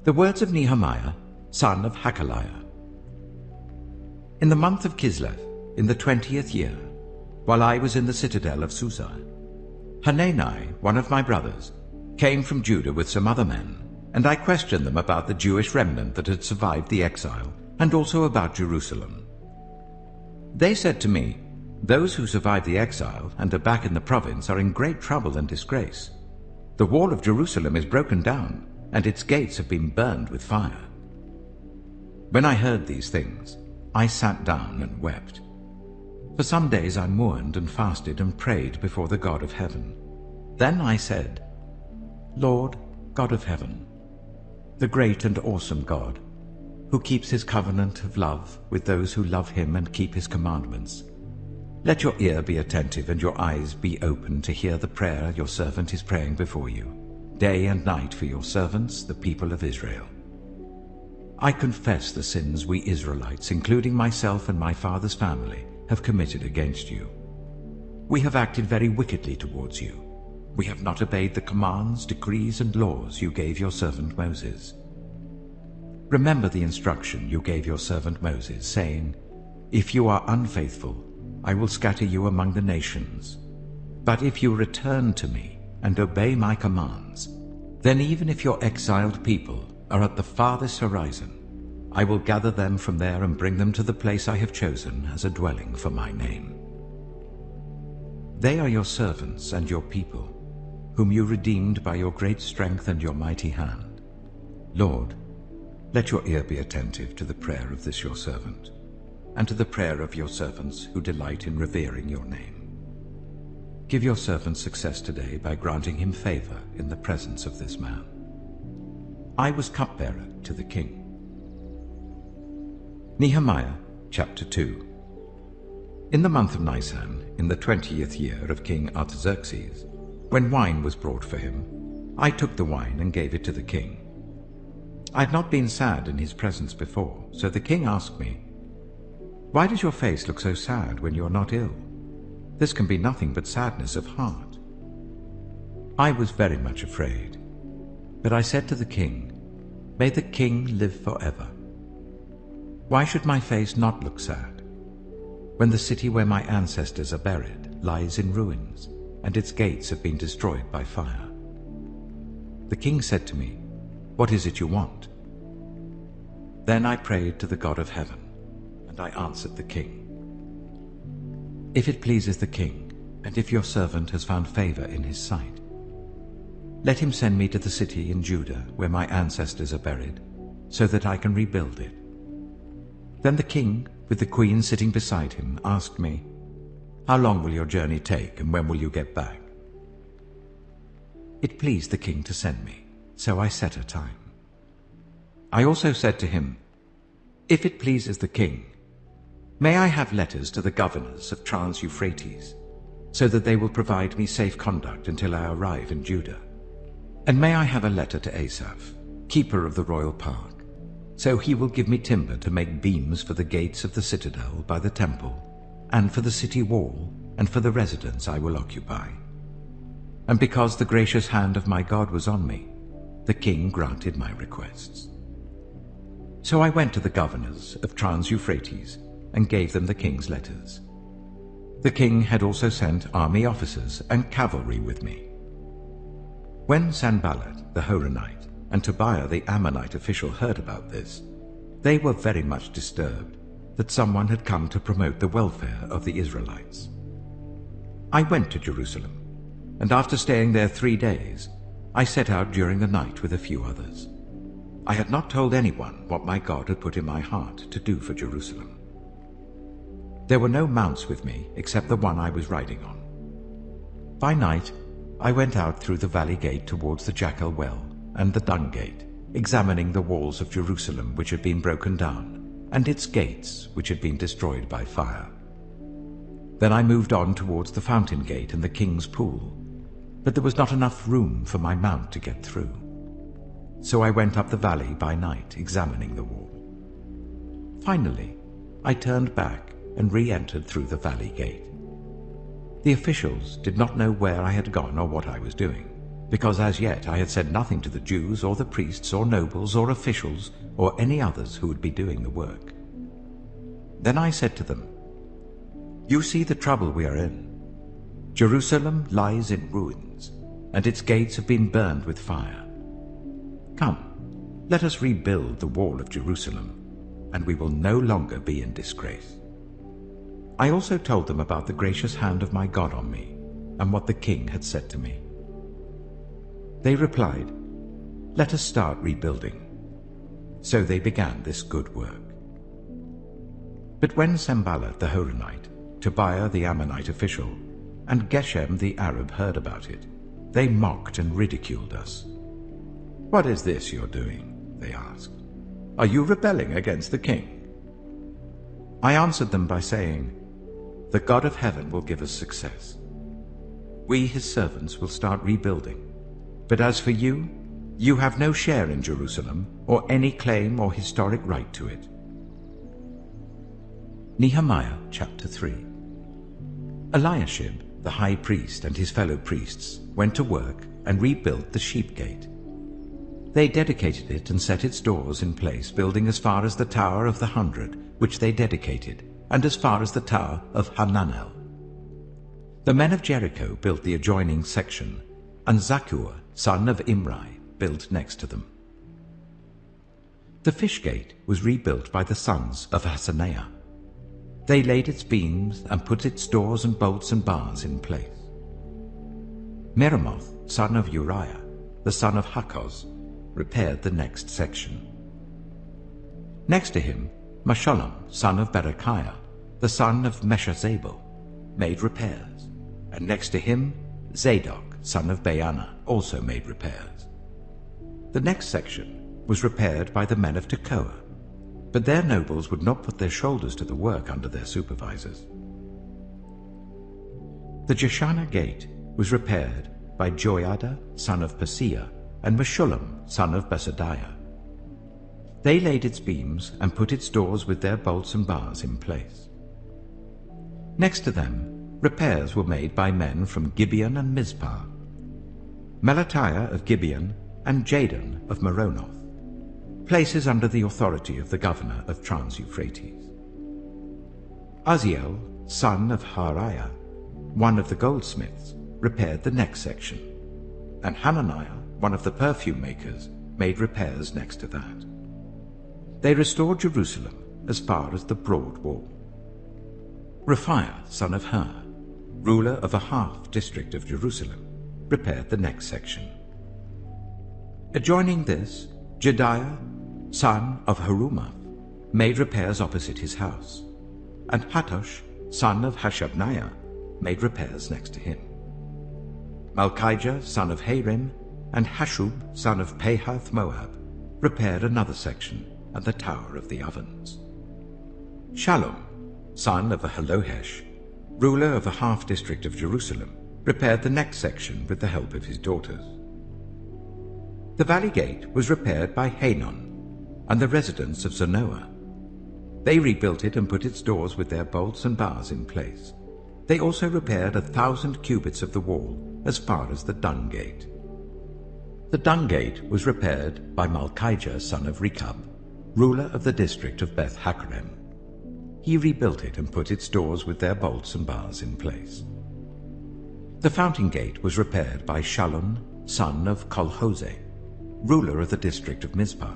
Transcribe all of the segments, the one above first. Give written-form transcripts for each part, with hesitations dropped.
The words of Nehemiah, son of Hakaliah. In the month of Kislev, in the 20th year, while I was in the citadel of Susa, Hanani, one of my brothers, came from Judah with some other men, and I questioned them about the Jewish remnant that had survived the exile, and also about Jerusalem. They said to me, "Those who survived the exile and are back in the province are in great trouble and disgrace. The wall of Jerusalem is broken down, and its gates have been burned with fire." When I heard these things, I sat down and wept. For some days I mourned and fasted and prayed before the God of heaven. Then I said, "Lord, God of heaven, the great and awesome God, who keeps his covenant of love with those who love him and keep his commandments, let your ear be attentive and your eyes be open to hear the prayer your servant is praying before you, day and night for your servants, the people of Israel. I confess the sins we Israelites, including myself and my father's family, have committed against you. We have acted very wickedly towards you. We have not obeyed the commands, decrees, and laws you gave your servant Moses. Remember the instruction you gave your servant Moses, saying, 'If you are unfaithful, I will scatter you among the nations. But if you return to me and obey my commands, then even if your exiled people are at the farthest horizon, I will gather them from there and bring them to the place I have chosen as a dwelling for my name. They are your servants and your people, whom you redeemed by your great strength and your mighty hand. Lord, let your ear be attentive to the prayer of this your servant, and to the prayer of your servants who delight in revering your name. Give your servant success today by granting him favor in the presence of this man." I was cupbearer to the king. Nehemiah chapter 2. In the month of Nisan, in the 20th year of King Artaxerxes, when wine was brought for him, I took the wine and gave it to the king. I had not been sad in his presence before, so the king asked me, "Why does your face look so sad when you are not ill? This can be nothing but sadness of heart." I was very much afraid, but I said to the king, "May the king live forever. Why should my face not look sad, when the city where my ancestors are buried lies in ruins, and its gates have been destroyed by fire?" The king said to me, "What is it you want?" Then I prayed to the God of heaven, and I answered the king, "If it pleases the king, and if your servant has found favor in his sight, let him send me to the city in Judah where my ancestors are buried, so that I can rebuild it." Then the king, with the queen sitting beside him, asked me, "How long will your journey take, and when will you get back?" It pleased the king to send me, so I set a time. I also said to him, "If it pleases the king, may I have letters to the governors of Trans-Euphrates, so that they will provide me safe conduct until I arrive in Judah? And may I have a letter to Asaph, keeper of the royal park, so he will give me timber to make beams for the gates of the citadel by the temple, and for the city wall, and for the residence I will occupy." And because the gracious hand of my God was on me, the king granted my requests. So I went to the governors of Trans-Euphrates and gave them the king's letters. The king had also sent army officers and cavalry with me. When Sanballat the Horonite and Tobiah the Ammonite official heard about this, they were very much disturbed that someone had come to promote the welfare of the Israelites. I went to Jerusalem, and after staying there 3 days, I set out during the night with a few others. I had not told anyone what my God had put in my heart to do for Jerusalem. There were no mounts with me except the one I was riding on. By night, I went out through the valley gate towards the Jackal Well and the Dung Gate, examining the walls of Jerusalem which had been broken down, and its gates which had been destroyed by fire. Then I moved on towards the Fountain Gate and the King's Pool, but there was not enough room for my mount to get through. So I went up the valley by night, examining the wall. Finally, I turned back and re-entered through the valley gate. The officials did not know where I had gone or what I was doing, because as yet I had said nothing to the Jews or the priests or nobles or officials or any others who would be doing the work. Then I said to them, "You see the trouble we are in. Jerusalem lies in ruins, and its gates have been burned with fire. Come, let us rebuild the wall of Jerusalem, and we will no longer be in disgrace." I also told them about the gracious hand of my God on me, and what the king had said to me. They replied, "Let us start rebuilding." So they began this good work. But when Sanballat the Horonite, Tobiah the Ammonite official, and Geshem the Arab heard about it, they mocked and ridiculed us. "What is this you're doing?" they asked. "Are you rebelling against the king?" I answered them by saying, "The God of heaven will give us success. We, his servants, will start rebuilding. But as for you, you have no share in Jerusalem, or any claim or historic right to it." Nehemiah chapter 3. Eliashib, the high priest, and his fellow priests went to work and rebuilt the sheep gate. They dedicated it and set its doors in place, building as far as the Tower of the 100, which they dedicated, and as far as the Tower of Hananel. The men of Jericho built the adjoining section, and Zakkur, son of Imri, built next to them. The fish gate was rebuilt by the sons of Hassenaah. They laid its beams and put its doors and bolts and bars in place. Meremoth, son of Uriah, the son of Hakkoz, repaired the next section. Next to him, Meshullam, son of Berechiah, the son of Meshezabel, made repairs, and next to him, Zadok, son of Baana, also made repairs. The next section was repaired by the men of Tekoa, but their nobles would not put their shoulders to the work under their supervisors. The Jeshanah gate was repaired by Joiada, son of Paseah, and Meshullam, son of Besadiah. They laid its beams and put its doors with their bolts and bars in place. Next to them, repairs were made by men from Gibeon and Mizpah, Melatiah of Gibeon and Jadon of Meronoth, places under the authority of the governor of Trans-Euphrates. Uzziel, son of Hariah, one of the goldsmiths, repaired the next section, and Hananiah, one of the perfume makers, made repairs next to that. They restored Jerusalem as far as the broad wall. Raphiah, son of Hur, ruler of a half-district of Jerusalem, repaired the next section. Adjoining this, Jediah, son of Harumaph, made repairs opposite his house, and Hattush, son of Hashabniah, made repairs next to him. Malchijah, son of Harim, and Hashub, son of Pahath-Moab, repaired another section and the Tower of the Ovens. Shallum, son of Halohesh, ruler of a half-district of Jerusalem, repaired the next section with the help of his daughters. The valley gate was repaired by Hanon and the residents of Zanoah. They rebuilt it and put its doors with their bolts and bars in place. They also repaired 1,000 cubits of the wall as far as the dung gate. The dung gate was repaired by Malchijah, son of Rechab, ruler of the district of Beth-Hakerem. He rebuilt it and put its doors with their bolts and bars in place. The fountain gate was repaired by Shallun, son of Kolhose, ruler of the district of Mizpah.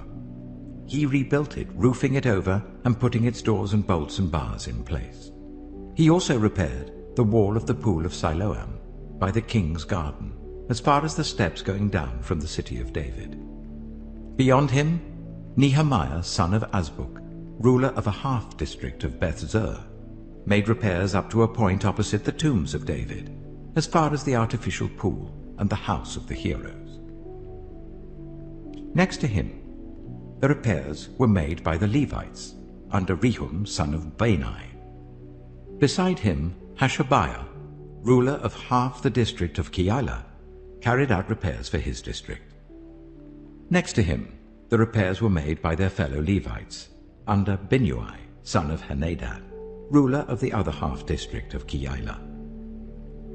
He rebuilt it, roofing it over and putting its doors and bolts and bars in place. He also repaired the wall of the pool of Siloam by the king's garden, as far as the steps going down from the city of David. Beyond him, Nehemiah, son of Azbuk, ruler of a half-district of Beth-Zur, made repairs up to a point opposite the tombs of David, as far as the artificial pool and the house of the heroes. Next to him, the repairs were made by the Levites, under Rehum, son of Bani. Beside him, Hashabiah, ruler of half the district of Keilah, carried out repairs for his district. Next to him, the repairs were made by their fellow Levites, under Binnui, son of Henadad, ruler of the other half-district of Keilah.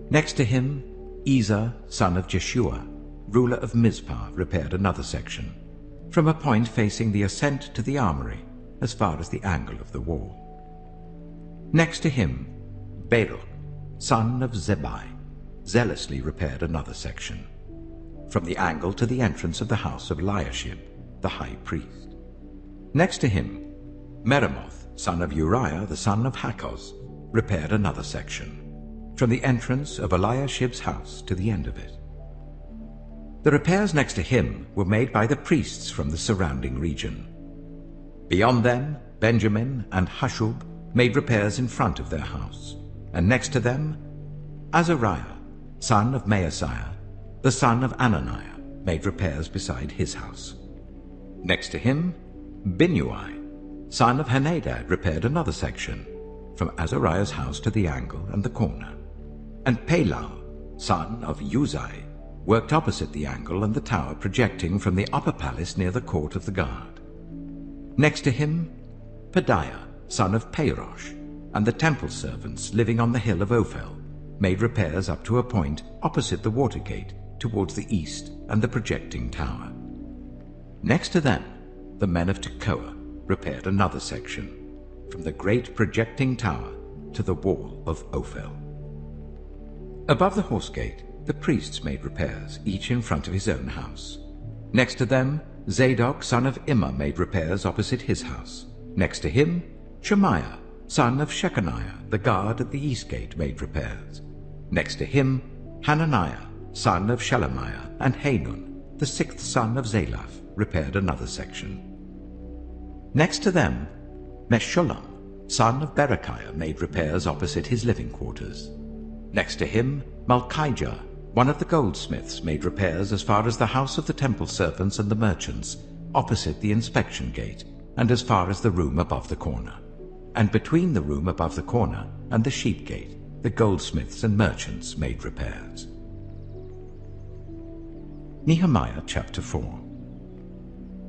Next to him, Ezer, son of Jeshua, ruler of Mizpah, repaired another section, from a point facing the ascent to the armory, as far as the angle of the wall. Next to him, Baruch, son of Zebai, zealously repaired another section, from the angle to the entrance of the house of Eliashib, the high priest. Next to him, Meremoth, son of Uriah, the son of Hakkoz, repaired another section, from the entrance of Eliashib's house to the end of it. The repairs next to him were made by the priests from the surrounding region. Beyond them, Benjamin and Hashub made repairs in front of their house, and next to them, Azariah, son of Maaseiah, the son of Ananiah, made repairs beside his house. Next to him, Binnui, son of Henadad, repaired another section, from Azariah's house to the angle and the corner. And Pelal, son of Uzai, worked opposite the angle and the tower projecting from the upper palace near the court of the guard. Next to him, Pedaiah, son of Parosh, and the temple servants living on the hill of Ophel, made repairs up to a point opposite the water gate towards the east and the projecting tower. Next to them, the men of Tekoa repaired another section, from the great projecting tower to the wall of Ophel. Above the horse gate, the priests made repairs, each in front of his own house. Next to them, Zadok, son of Immer, made repairs opposite his house. Next to him, Shemaiah, son of Shechaniah, the guard at the east gate, made repairs. Next to him, Hananiah, son of Shelemiah, and Hanun, the sixth son of Zalaph, repaired another section. Next to them, Meshullam, son of Berechiah, made repairs opposite his living quarters. Next to him, Malchijah, one of the goldsmiths, made repairs as far as the house of the temple servants and the merchants, opposite the inspection gate, and as far as the room above the corner. And between the room above the corner and the sheep gate, the goldsmiths and merchants made repairs. Nehemiah chapter 4.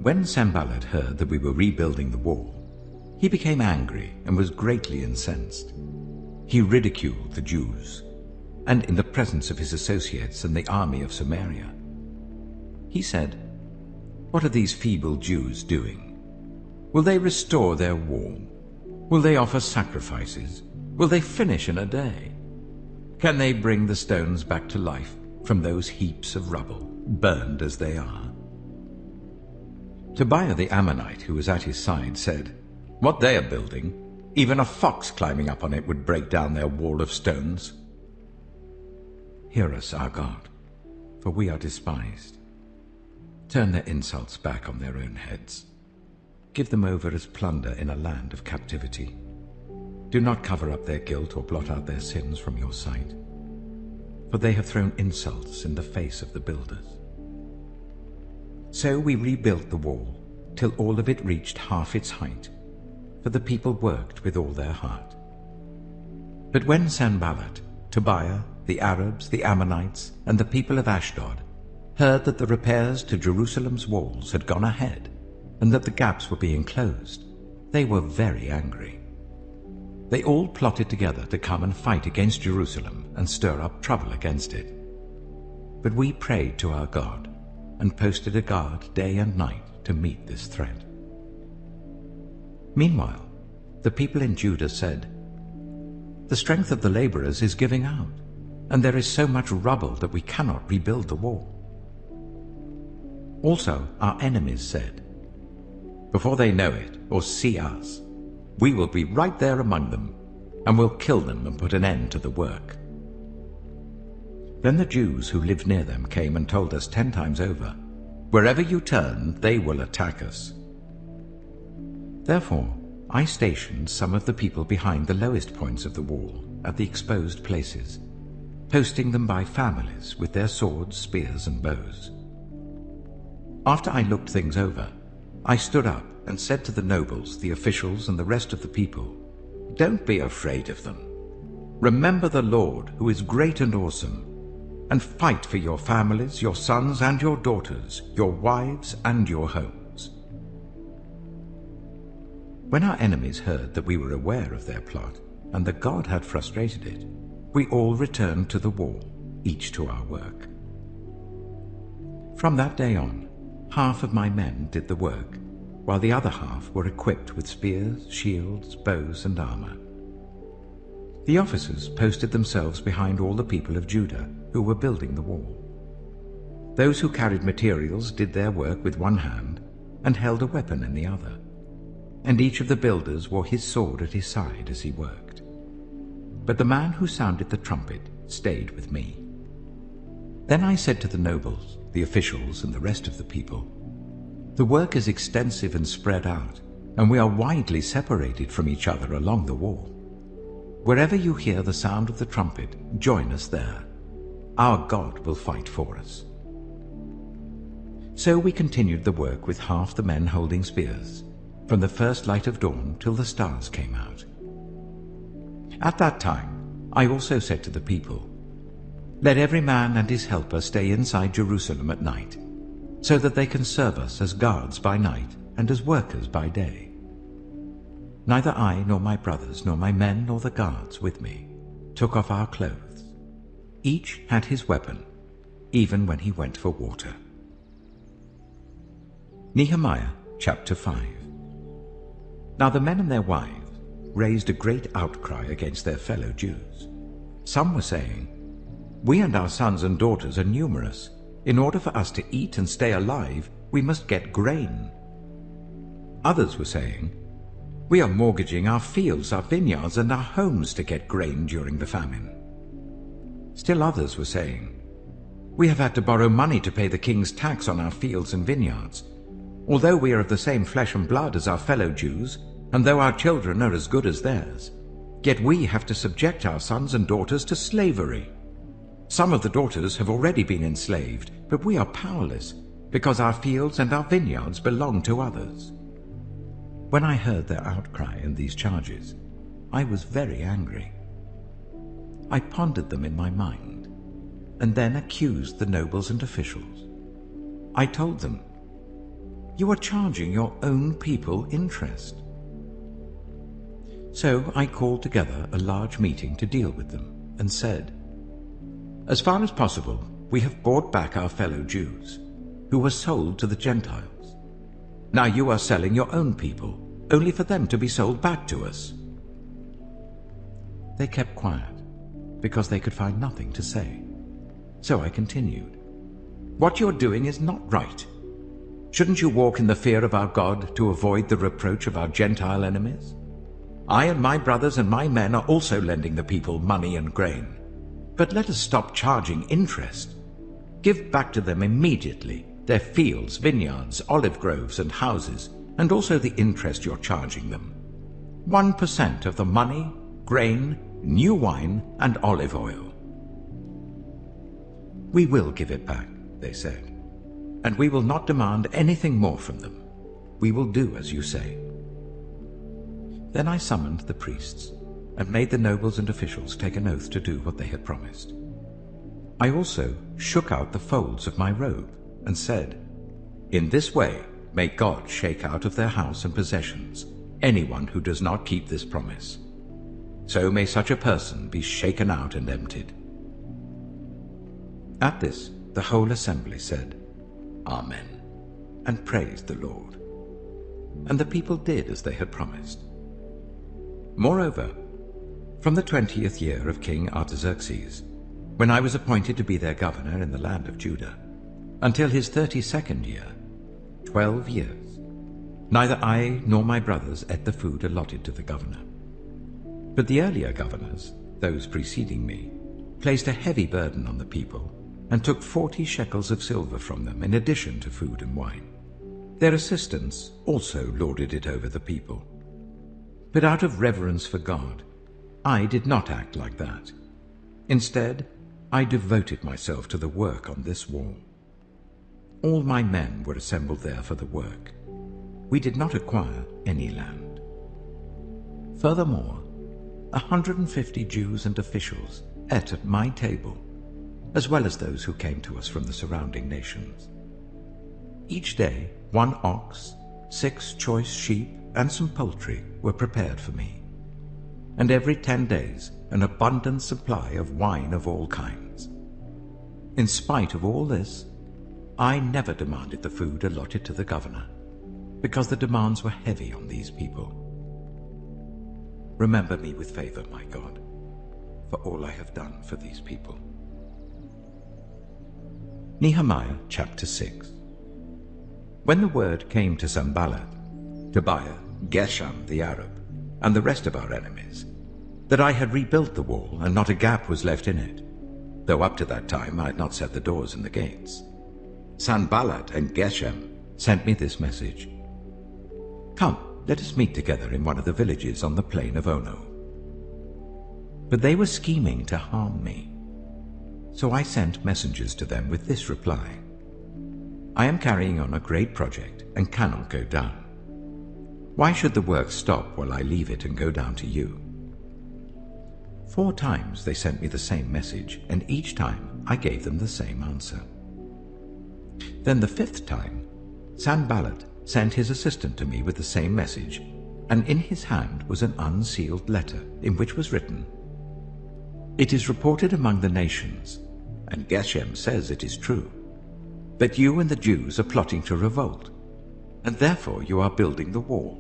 When Sanballat heard that we were rebuilding the wall, he became angry and was greatly incensed. He ridiculed the Jews, and in the presence of his associates and the army of Samaria, he said, "What are these feeble Jews doing? Will they restore their wall? Will they offer sacrifices? Will they finish in a day? Can they bring the stones back to life from those heaps of rubble, burned as they are?" Tobiah the Ammonite, who was at his side, said, "What they are building, even a fox climbing up on it would break down their wall of stones." Hear us, our God, for we are despised. Turn their insults back on their own heads. Give them over as plunder in a land of captivity. Do not cover up their guilt or blot out their sins from your sight, for they have thrown insults in the face of the builders. So we rebuilt the wall till all of it reached half its height, for the people worked with all their heart. But when Sanballat, Tobiah, the Arabs, the Ammonites, and the people of Ashdod heard that the repairs to Jerusalem's walls had gone ahead and that the gaps were being closed, they were very angry. They all plotted together to come and fight against Jerusalem and stir up trouble against it. But we prayed to our God and posted a guard day and night to meet this threat. Meanwhile, the people in Judah said, "The strength of the laborers is giving out, and there is so much rubble that we cannot rebuild the wall." Also our enemies said, "Before they know it or see us, we will be right there among them, and will kill them and put an end to the work." Then the Jews who lived near them came and told us 10 times over, "Wherever you turn, they will attack us." Therefore I stationed some of the people behind the lowest points of the wall at the exposed places, posting them by families with their swords, spears, and bows. After I looked things over, I stood up and said to the nobles, the officials, and the rest of the people, "Don't be afraid of them. Remember the Lord, who is great and awesome, and fight for your families, your sons and your daughters, your wives and your homes." When our enemies heard that we were aware of their plot, and that God had frustrated it, we all returned to the wall, each to our work. From that day on, half of my men did the work, while the other half were equipped with spears, shields, bows, and armor. The officers posted themselves behind all the people of Judah who were building the wall. Those who carried materials did their work with one hand and held a weapon in the other, and each of the builders wore his sword at his side as he worked. But the man who sounded the trumpet stayed with me. Then I said to the nobles, the officials, and the rest of the people, "The work is extensive and spread out, and we are widely separated from each other along the wall. Wherever you hear the sound of the trumpet, join us there. Our God will fight for us." So we continued the work with half the men holding spears, from the first light of dawn till the stars came out. At that time, I also said to the people, "Let every man and his helper stay inside Jerusalem at night, so that they can serve us as guards by night and as workers by day." Neither I nor my brothers nor my men nor the guards with me took off our clothes. Each had his weapon, even when he went for water. Nehemiah chapter 5. Now the men and their wives raised a great outcry against their fellow Jews. Some were saying, "We and our sons and daughters are numerous. In order for us to eat and stay alive, we must get grain." Others were saying, "We are mortgaging our fields, our vineyards, and our homes to get grain during the famine." Still others were saying, "We have had to borrow money to pay the king's tax on our fields and vineyards. Although we are of the same flesh and blood as our fellow Jews, and though our children are as good as theirs, yet we have to subject our sons and daughters to slavery. Some of the daughters have already been enslaved, but we are powerless, because our fields and our vineyards belong to others." When I heard their outcry and these charges, I was very angry. I pondered them in my mind, and then accused the nobles and officials. I told them, "You are charging your own people interest." So I called together a large meeting to deal with them, and said, "As far as possible, we have bought back our fellow Jews, who were sold to the Gentiles. Now you are selling your own people, only for them to be sold back to us." They kept quiet, because they could find nothing to say. So I continued, "What you're doing is not right. Shouldn't you walk in the fear of our God to avoid the reproach of our Gentile enemies? I and my brothers and my men are also lending the people money and grain. But let us stop charging interest. Give back to them immediately their fields, vineyards, olive groves, and houses, and also the interest you're charging them. 1% of the money, grain, new wine, and olive oil." "We will give it back," they said, "and we will not demand anything more from them. We will do as you say." Then I summoned the priests and made the nobles and officials take an oath to do what they had promised. I also shook out the folds of my robe and said, "In this way may God shake out of their house and possessions anyone who does not keep this promise. So may such a person be shaken out and emptied." At this, the whole assembly said, "Amen," and praised the Lord. And the people did as they had promised. Moreover, from the 20th year of King Artaxerxes, when I was appointed to be their governor in the land of Judah, until his 32nd year, 12 years, neither I nor my brothers ate the food allotted to the governor. But the earlier governors, those preceding me, placed a heavy burden on the people and took 40 shekels of silver from them in addition to food and wine. Their assistants also lorded it over the people. But out of reverence for God, I did not act like that. Instead, I devoted myself to the work on this wall. All my men were assembled there for the work. We did not acquire any land. Furthermore, 150 Jews and officials ate at my table, as well as those who came to us from the surrounding nations. Each day, 1 ox, 6 choice sheep, and some poultry were prepared for me. And every 10 days, an abundant supply of wine of all kinds. In spite of all this, I never demanded the food allotted to the governor, because the demands were heavy on these people. Remember me with favor, my God, for all I have done for these people. Nehemiah chapter 6. When the word came to Sanballat, Tobiah, Geshem the Arab, and the rest of our enemies, that I had rebuilt the wall and not a gap was left in it, though up to that time I had not set the doors and the gates, Sanballat and Geshem sent me this message: "Come, let us meet together in one of the villages on the plain of Ono." But they were scheming to harm me. So I sent messengers to them with this reply: "I am carrying on a great project and cannot go down. Why should the work stop while I leave it and go down to you?" 4 times they sent me the same message, and each time I gave them the same answer. Then the 5th time, Sanballat sent his assistant to me with the same message, and in his hand was an unsealed letter in which was written, "It is reported among the nations, and Geshem says it is true, that you and the Jews are plotting to revolt, and therefore you are building the wall.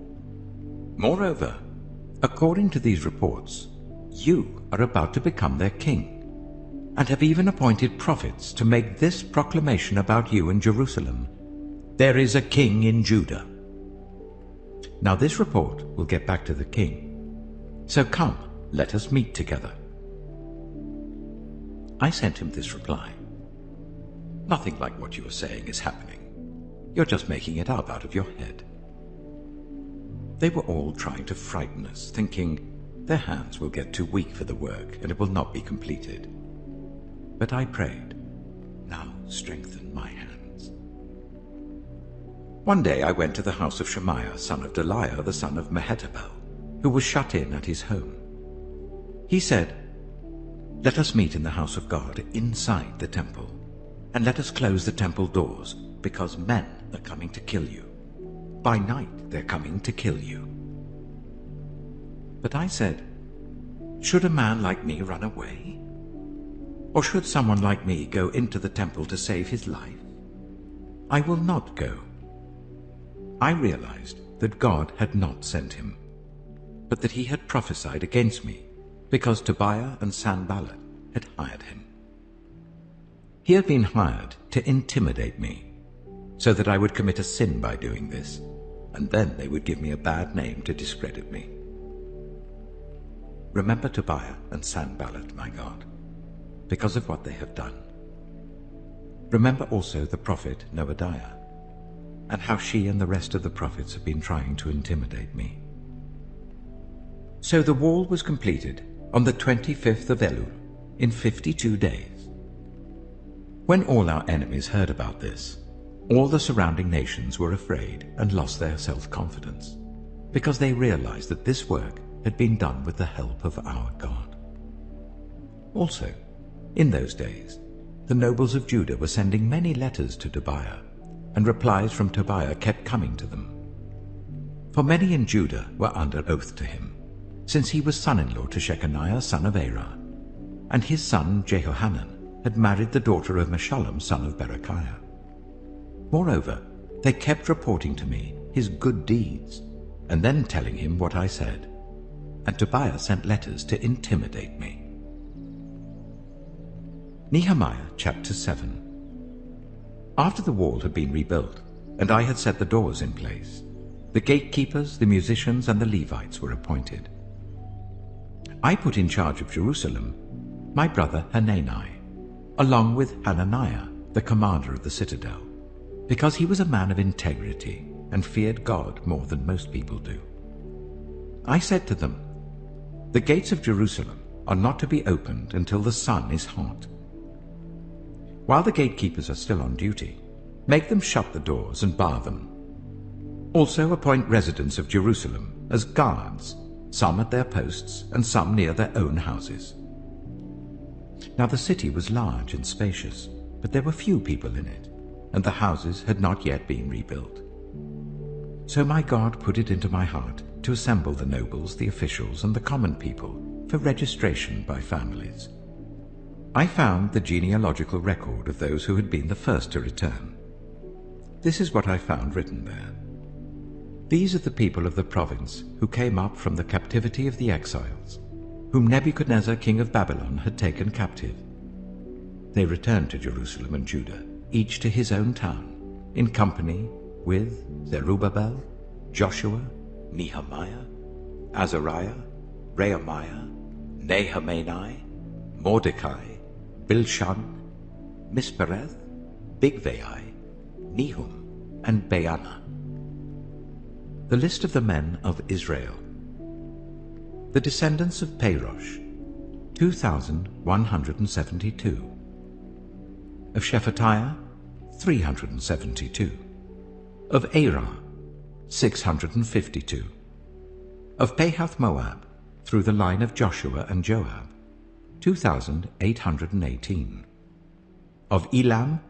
Moreover, according to these reports, you are about to become their king, and have even appointed prophets to make this proclamation about you in Jerusalem: there is a king in Judah. Now this report will get back to the king. So come, let us meet together." I sent him this reply: "Nothing like what you are saying is happening. You're just making it up out of your head." They were all trying to frighten us, thinking their hands will get too weak for the work and it will not be completed. But I prayed, "Now strengthen my hands." One day I went to the house of Shemaiah, son of Delaiah, the son of Mehetabel, who was shut in at his home. He said, "Let us meet in the house of God inside the temple, and let us close the temple doors, because men are coming to kill you. By night they're coming to kill you." But I said, "Should a man like me run away? Or should someone like me go into the temple to save his life? I will not go." I realized that God had not sent him, but that he had prophesied against me, because Tobiah and Sanballat had hired him. He had been hired to intimidate me, so that I would commit a sin by doing this, and then they would give me a bad name to discredit me. Remember Tobiah and Sanballat, my God, because of what they have done. Remember also the prophet Noadiah, and how she and the rest of the prophets have been trying to intimidate me. So the wall was completed on the 25th of Elul, in 52 days. When all our enemies heard about this, all the surrounding nations were afraid and lost their self-confidence, because they realized that this work had been done with the help of our God. Also, in those days, the nobles of Judah were sending many letters to Tobiah, and replies from Tobiah kept coming to them. For many in Judah were under oath to him, since he was son-in-law to Shechaniah son of Arah, and his son Jehohanan had married the daughter of Meshullam son of Berechiah. Moreover, they kept reporting to me his good deeds, and then telling him what I said, and Tobiah sent letters to intimidate me. Nehemiah chapter 7. After the wall had been rebuilt, and I had set the doors in place, the gatekeepers, the musicians, and the Levites were appointed. I put in charge of Jerusalem my brother Hanani, along with Hananiah, the commander of the citadel, because he was a man of integrity and feared God more than most people do. I said to them, "The gates of Jerusalem are not to be opened until the sun is hot. While the gatekeepers are still on duty, make them shut the doors and bar them. Also appoint residents of Jerusalem as guards, some at their posts and some near their own houses." Now the city was large and spacious, but there were few people in it, and the houses had not yet been rebuilt. So my God put it into my heart to assemble the nobles, the officials, and the common people for registration by families. I found the genealogical record of those who had been the first to return, This is what I found written there. These are the people of the province who came up from the captivity of the exiles, whom Nebuchadnezzar king of Babylon had taken captive. They returned to Jerusalem and Judah, each to his own town, in company with Zerubbabel, Joshua, Nehemiah, Azariah, Rehemiah, Nehemiah, Mordecai, Bilshan, Mispereth, Bigvai, Nehum, and Baanah. The list of the men of Israel. The descendants of Parosh, 2,172. Of Shephatiah, 372. Of Arah, 652. Of Pahath Moab, through the line of Joshua and Joab, 2,818. Of Elam,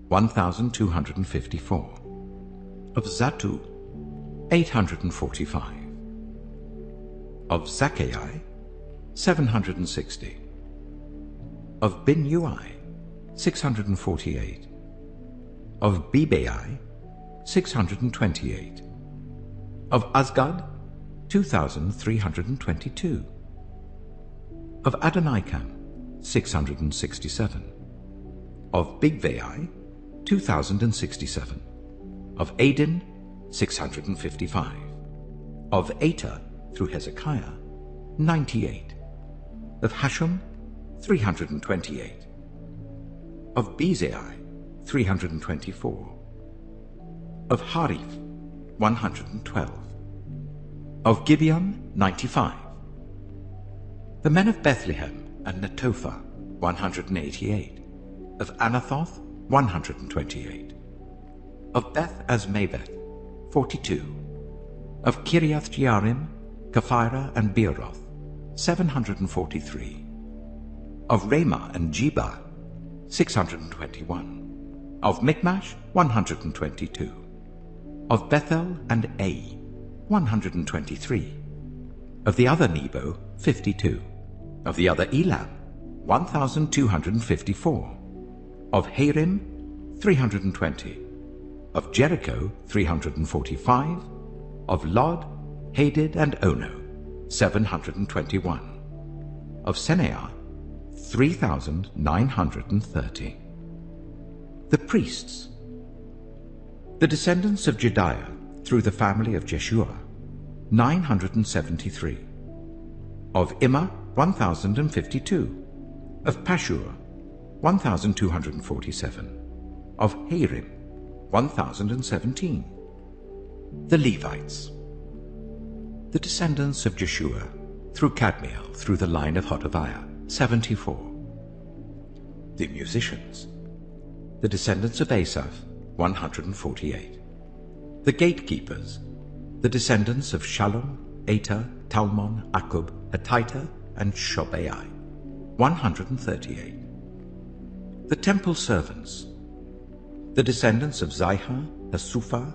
1,254. Of Zattu, 845. Of Zaccai, 760. Of Binnui, 648. Of Bebai, 628. Of Azgad, 2,322. Of Adonikam, 667. Of Bigvai, 2,067. Of Adin, 655. Of Ater, through Hezekiah, 98. Of Hashum, 328. Of Bezai, 324. Of Harif, 112. Of Gibeon, 95. The men of Bethlehem and Netophah, 188. Of Anathoth, 128. Of Beth Azmaveth, 42. Of Kiriath Jearim, Kephirah and Beeroth, 743. Of Ramah and Jebah, 621. Of Michmash, 122. Of Bethel and Ai, 123. Of the other Nebo, 52. Of the other Elam, 1,254. Of Harim, 320. Of Jericho, 345. Of Lod, Hadid, and Ono, 721. Of Seneah, 3,930. The priests. The descendants of Jediah, through the family of Jeshua, 973. Of Immer, 1,052. Of Pashur, 1,247. Of Harim, 1,017. The Levites. The descendants of Jeshua, through Kadmiel, through the line of Hodaviah, 74. The musicians. The descendants of Asaph, 148. The gatekeepers. The descendants of Shallum, Ater, Talmon, Akub, Hatita, and Shobai, 138. The temple servants. The descendants of Zihah, Hasupha,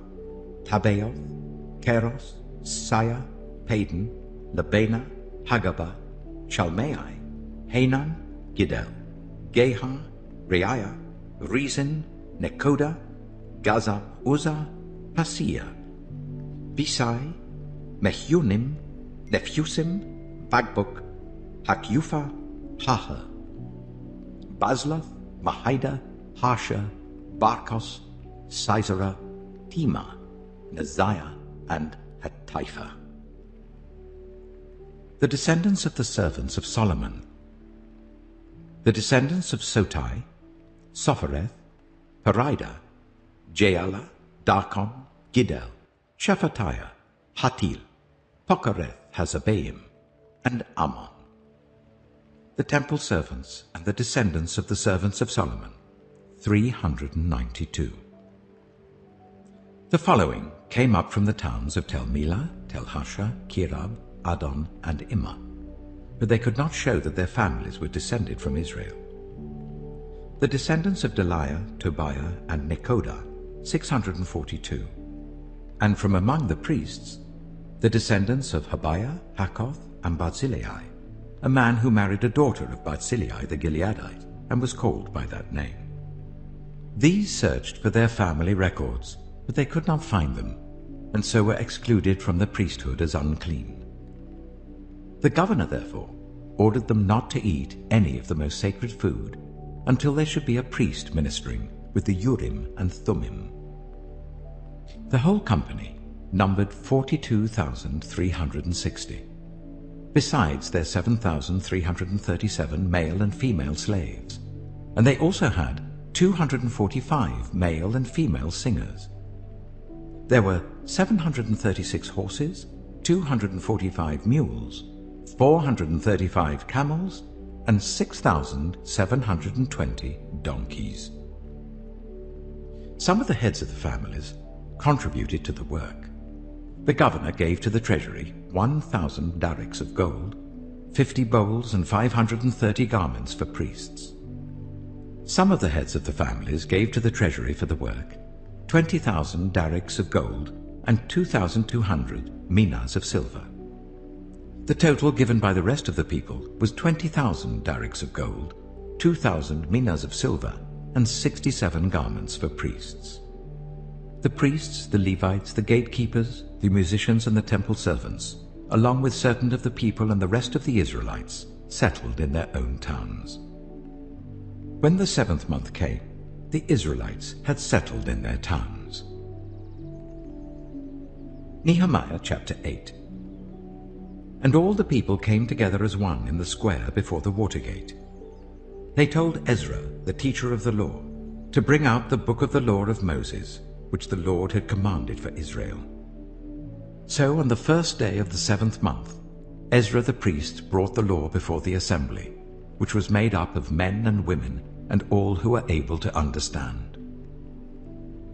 Tabaoth, Keros, Saya, Padan, Labana, Hagabah, Shalmai, Hanan, Giddel, Gehar, Reiah, Rezin, Nekoda, Gaza, Uzzah, Paseah, Bisai, Mehunim, Nephusim, Bagbuk, Hakyufa, Haha, Baslath, Mahida, Harsha, Barkos, Sisera, Tema, Neziah, and Hatipha. The descendants of the servants of Solomon. The descendants of Sotai, Sophereth, Perida, Jaala, Darkon, Giddel, Shephatiah, Hatil, Pokereth Hazabaim, and Ammon. The temple servants and the descendants of the servants of Solomon, 392. The following came up from the towns of Tel Melah, Tel Harsha, Kirab, Adon, and Immer, but they could not show that their families were descended from Israel. The descendants of Deliah, Tobiah, and Nekoda, 642. And from among the priests, the descendants of Habiah, Hakoth, and Barzillai, a man who married a daughter of Barzillai the Gileadite, and was called by that name. These searched for their family records, but they could not find them, and so were excluded from the priesthood as unclean. The governor, therefore, ordered them not to eat any of the most sacred food until there should be a priest ministering with the Urim and Thummim. The whole company numbered 42,360, besides their 7,337 male and female slaves, and they also had 245 male and female singers. There were 736 horses, 245 mules, 435 camels, and 6,720 donkeys. Some of the heads of the families contributed to the work. The governor gave to the treasury 1,000 darics of gold, 50 bowls, and 530 garments for priests. Some of the heads of the families gave to the treasury for the work 20,000 darics of gold and 2,200 minas of silver. The total given by the rest of the people was 20,000 darics of gold, 2,000 minas of silver, and 67 garments for priests. The priests, the Levites, the gatekeepers, the musicians, and the temple servants, along with certain of the people and the rest of the Israelites, settled in their own towns. When the 7th month came, the Israelites had settled in their towns. Nehemiah chapter 8. And all the people came together as one in the square before the water gate. They told Ezra, the teacher of the law, to bring out the book of the law of Moses, which the Lord had commanded for Israel. So on the first day of the 7th month, Ezra the priest brought the law before the assembly, which was made up of men and women and all who were able to understand.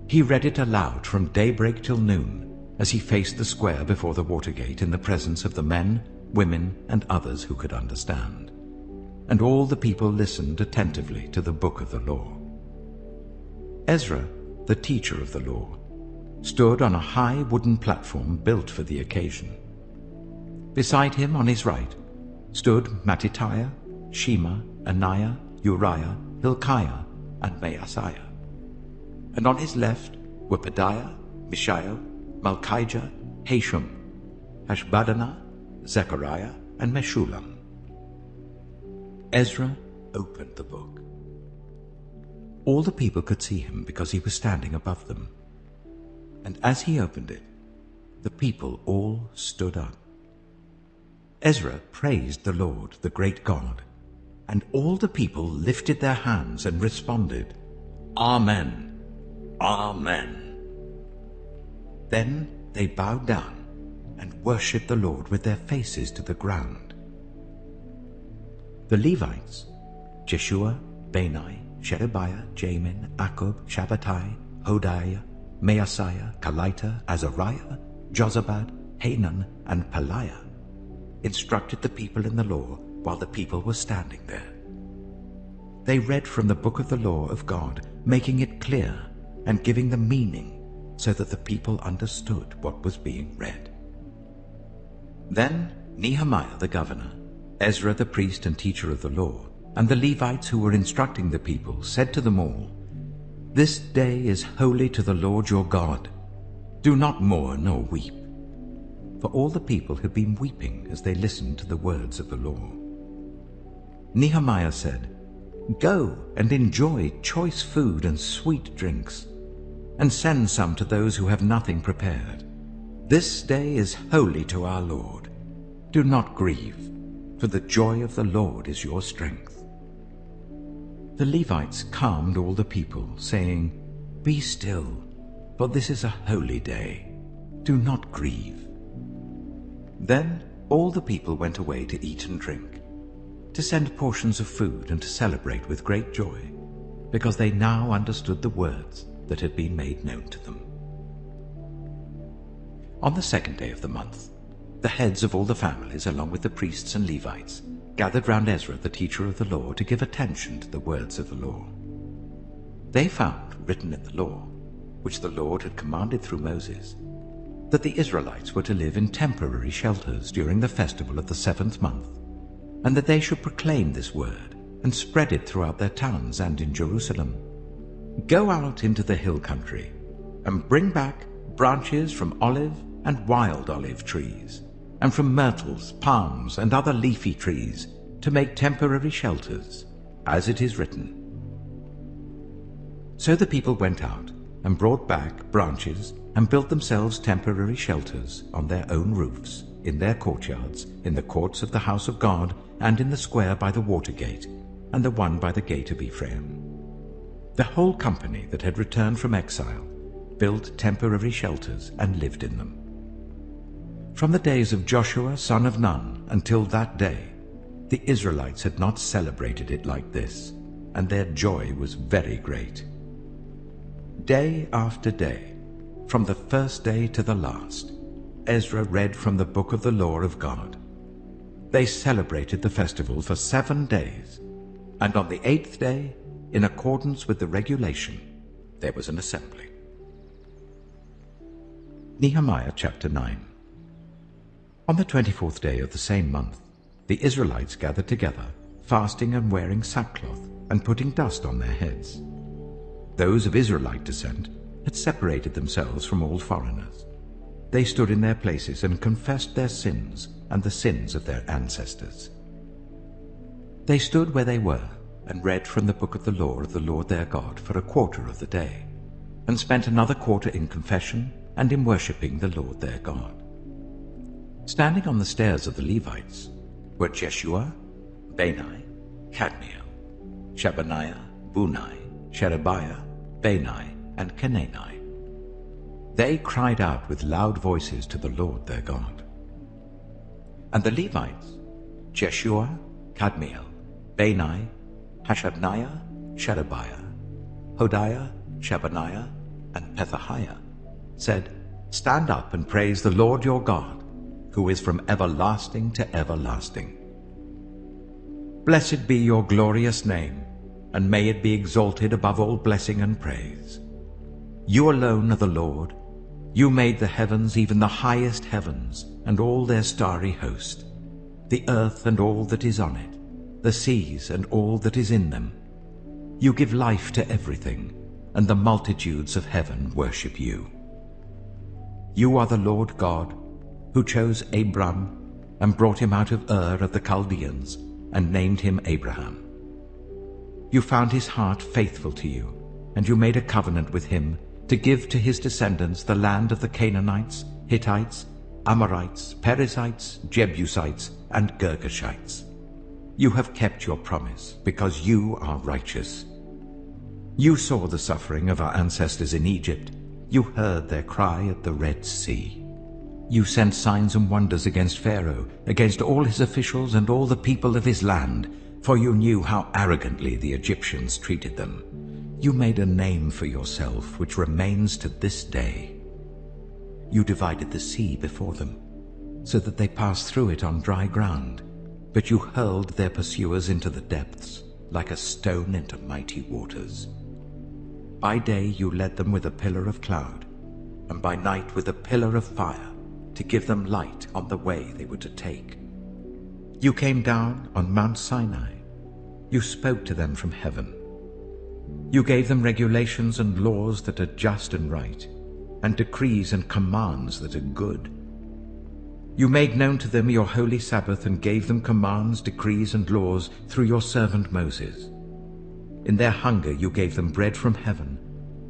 He read it aloud from daybreak till noon, as he faced the square before the water gate in the presence of the men, women, and others who could understand. And all the people listened attentively to the book of the law. Ezra, the teacher of the law, stood on a high wooden platform built for the occasion. Beside him on his right stood Mattithiah, Shema, Ananiah, Uriah, Hilkiah, and Maaseiah. And on his left were Pedaiah, Mishael, Malchijah, Hashum, Hashbaddanah, Zechariah, and Meshullam. Ezra opened the book. All the people could see him because he was standing above them. And as he opened it, the people all stood up. Ezra praised the Lord, the great God, and all the people lifted their hands and responded, Amen, Amen. Then they bowed down and worshipped the Lord with their faces to the ground. The Levites, Jeshua, Bani, Sherebiah, Jamin, Akkub, Shabbatai, Hodiah, Maaseiah, Kelita, Azariah, Jozabad, Hanan, and Pelaiah, instructed the people in the law while the people were standing there. They read from the book of the law of God, making it clear and giving the meaning so that the people understood what was being read. Then Nehemiah the governor, Ezra the priest and teacher of the law, and the Levites who were instructing the people said to them all, This day is holy to the Lord your God. Do not mourn or weep. For all the people had been weeping as they listened to the words of the law. Nehemiah said, Go and enjoy choice food and sweet drinks, and send some to those who have nothing prepared. This day is holy to our Lord. Do not grieve, for the joy of the Lord is your strength. The Levites calmed all the people, saying, Be still, for this is a holy day. Do not grieve. Then all the people went away to eat and drink, to send portions of food and to celebrate with great joy, because they now understood the words that had been made known to them. On the 2nd day of the month, the heads of all the families, along with the priests and Levites, gathered round Ezra, the teacher of the law, to give attention to the words of the law. They found written in the law, which the Lord had commanded through Moses, that the Israelites were to live in temporary shelters during the festival of the 7th month, and that they should proclaim this word and spread it throughout their towns and in Jerusalem. Go out into the hill country and bring back branches from olive and wild olive trees, and from myrtles, palms, and other leafy trees, to make temporary shelters, as it is written." So the people went out and brought back branches and built themselves temporary shelters on their own roofs, in their courtyards, in the courts of the house of God, and in the square by the water gate, and the one by the gate of Ephraim. The whole company that had returned from exile built temporary shelters and lived in them. From the days of Joshua son of Nun until that day, the Israelites had not celebrated it like this, and their joy was very great. Day after day, from the first day to the last, Ezra read from the book of the law of God. They celebrated the festival for 7 days, and on the 8th day, in accordance with the regulation, there was an assembly. Nehemiah chapter 9. On the 24th day of the same month, the Israelites gathered together, fasting and wearing sackcloth, and putting dust on their heads. Those of Israelite descent had separated themselves from all foreigners. They stood in their places and confessed their sins and the sins of their ancestors. They stood where they were and read from the book of the law of the Lord their God for a quarter of the day, and spent another quarter in confession and in worshipping the Lord their God. Standing on the stairs of the Levites were Jeshua, Bani, Kadmiel, Shebaniah, Bunai, Sherebiah, Bani, and Kenani. They cried out with loud voices to the Lord their God. And the Levites, Jeshua, Kadmiel, Bani, Hashabniah, Sherebiah, Hodiah, Shebaniah, and Pethahiah, said, "Stand up and praise the Lord your God, who is from everlasting to everlasting. Blessed be your glorious name, and may it be exalted above all blessing and praise. You alone are the Lord. You made the heavens, even the highest heavens, and all their starry host, the earth and all that is on it, the seas and all that is in them. You give life to everything, and the multitudes of heaven worship you. You are the Lord God, who chose Abram and brought him out of Ur of the Chaldeans, and named him Abraham. You found his heart faithful to you, and you made a covenant with him to give to his descendants the land of the Canaanites, Hittites, Amorites, Perizzites, Jebusites, and Girgashites. You have kept your promise, because you are righteous. You saw the suffering of our ancestors in Egypt. You heard their cry at the Red Sea. You sent signs and wonders against Pharaoh, against all his officials and all the people of his land, for you knew how arrogantly the Egyptians treated them. You made a name for yourself, which remains to this day. You divided the sea before them, so that they passed through it on dry ground, but you hurled their pursuers into the depths, like a stone into mighty waters. By day you led them with a pillar of cloud, and by night with a pillar of fire, to give them light on the way they were to take. You came down on Mount Sinai. You spoke to them from heaven. You gave them regulations and laws that are just and right, and decrees and commands that are good. You made known to them your holy Sabbath and gave them commands, decrees, and laws through your servant Moses. In their hunger you gave them bread from heaven,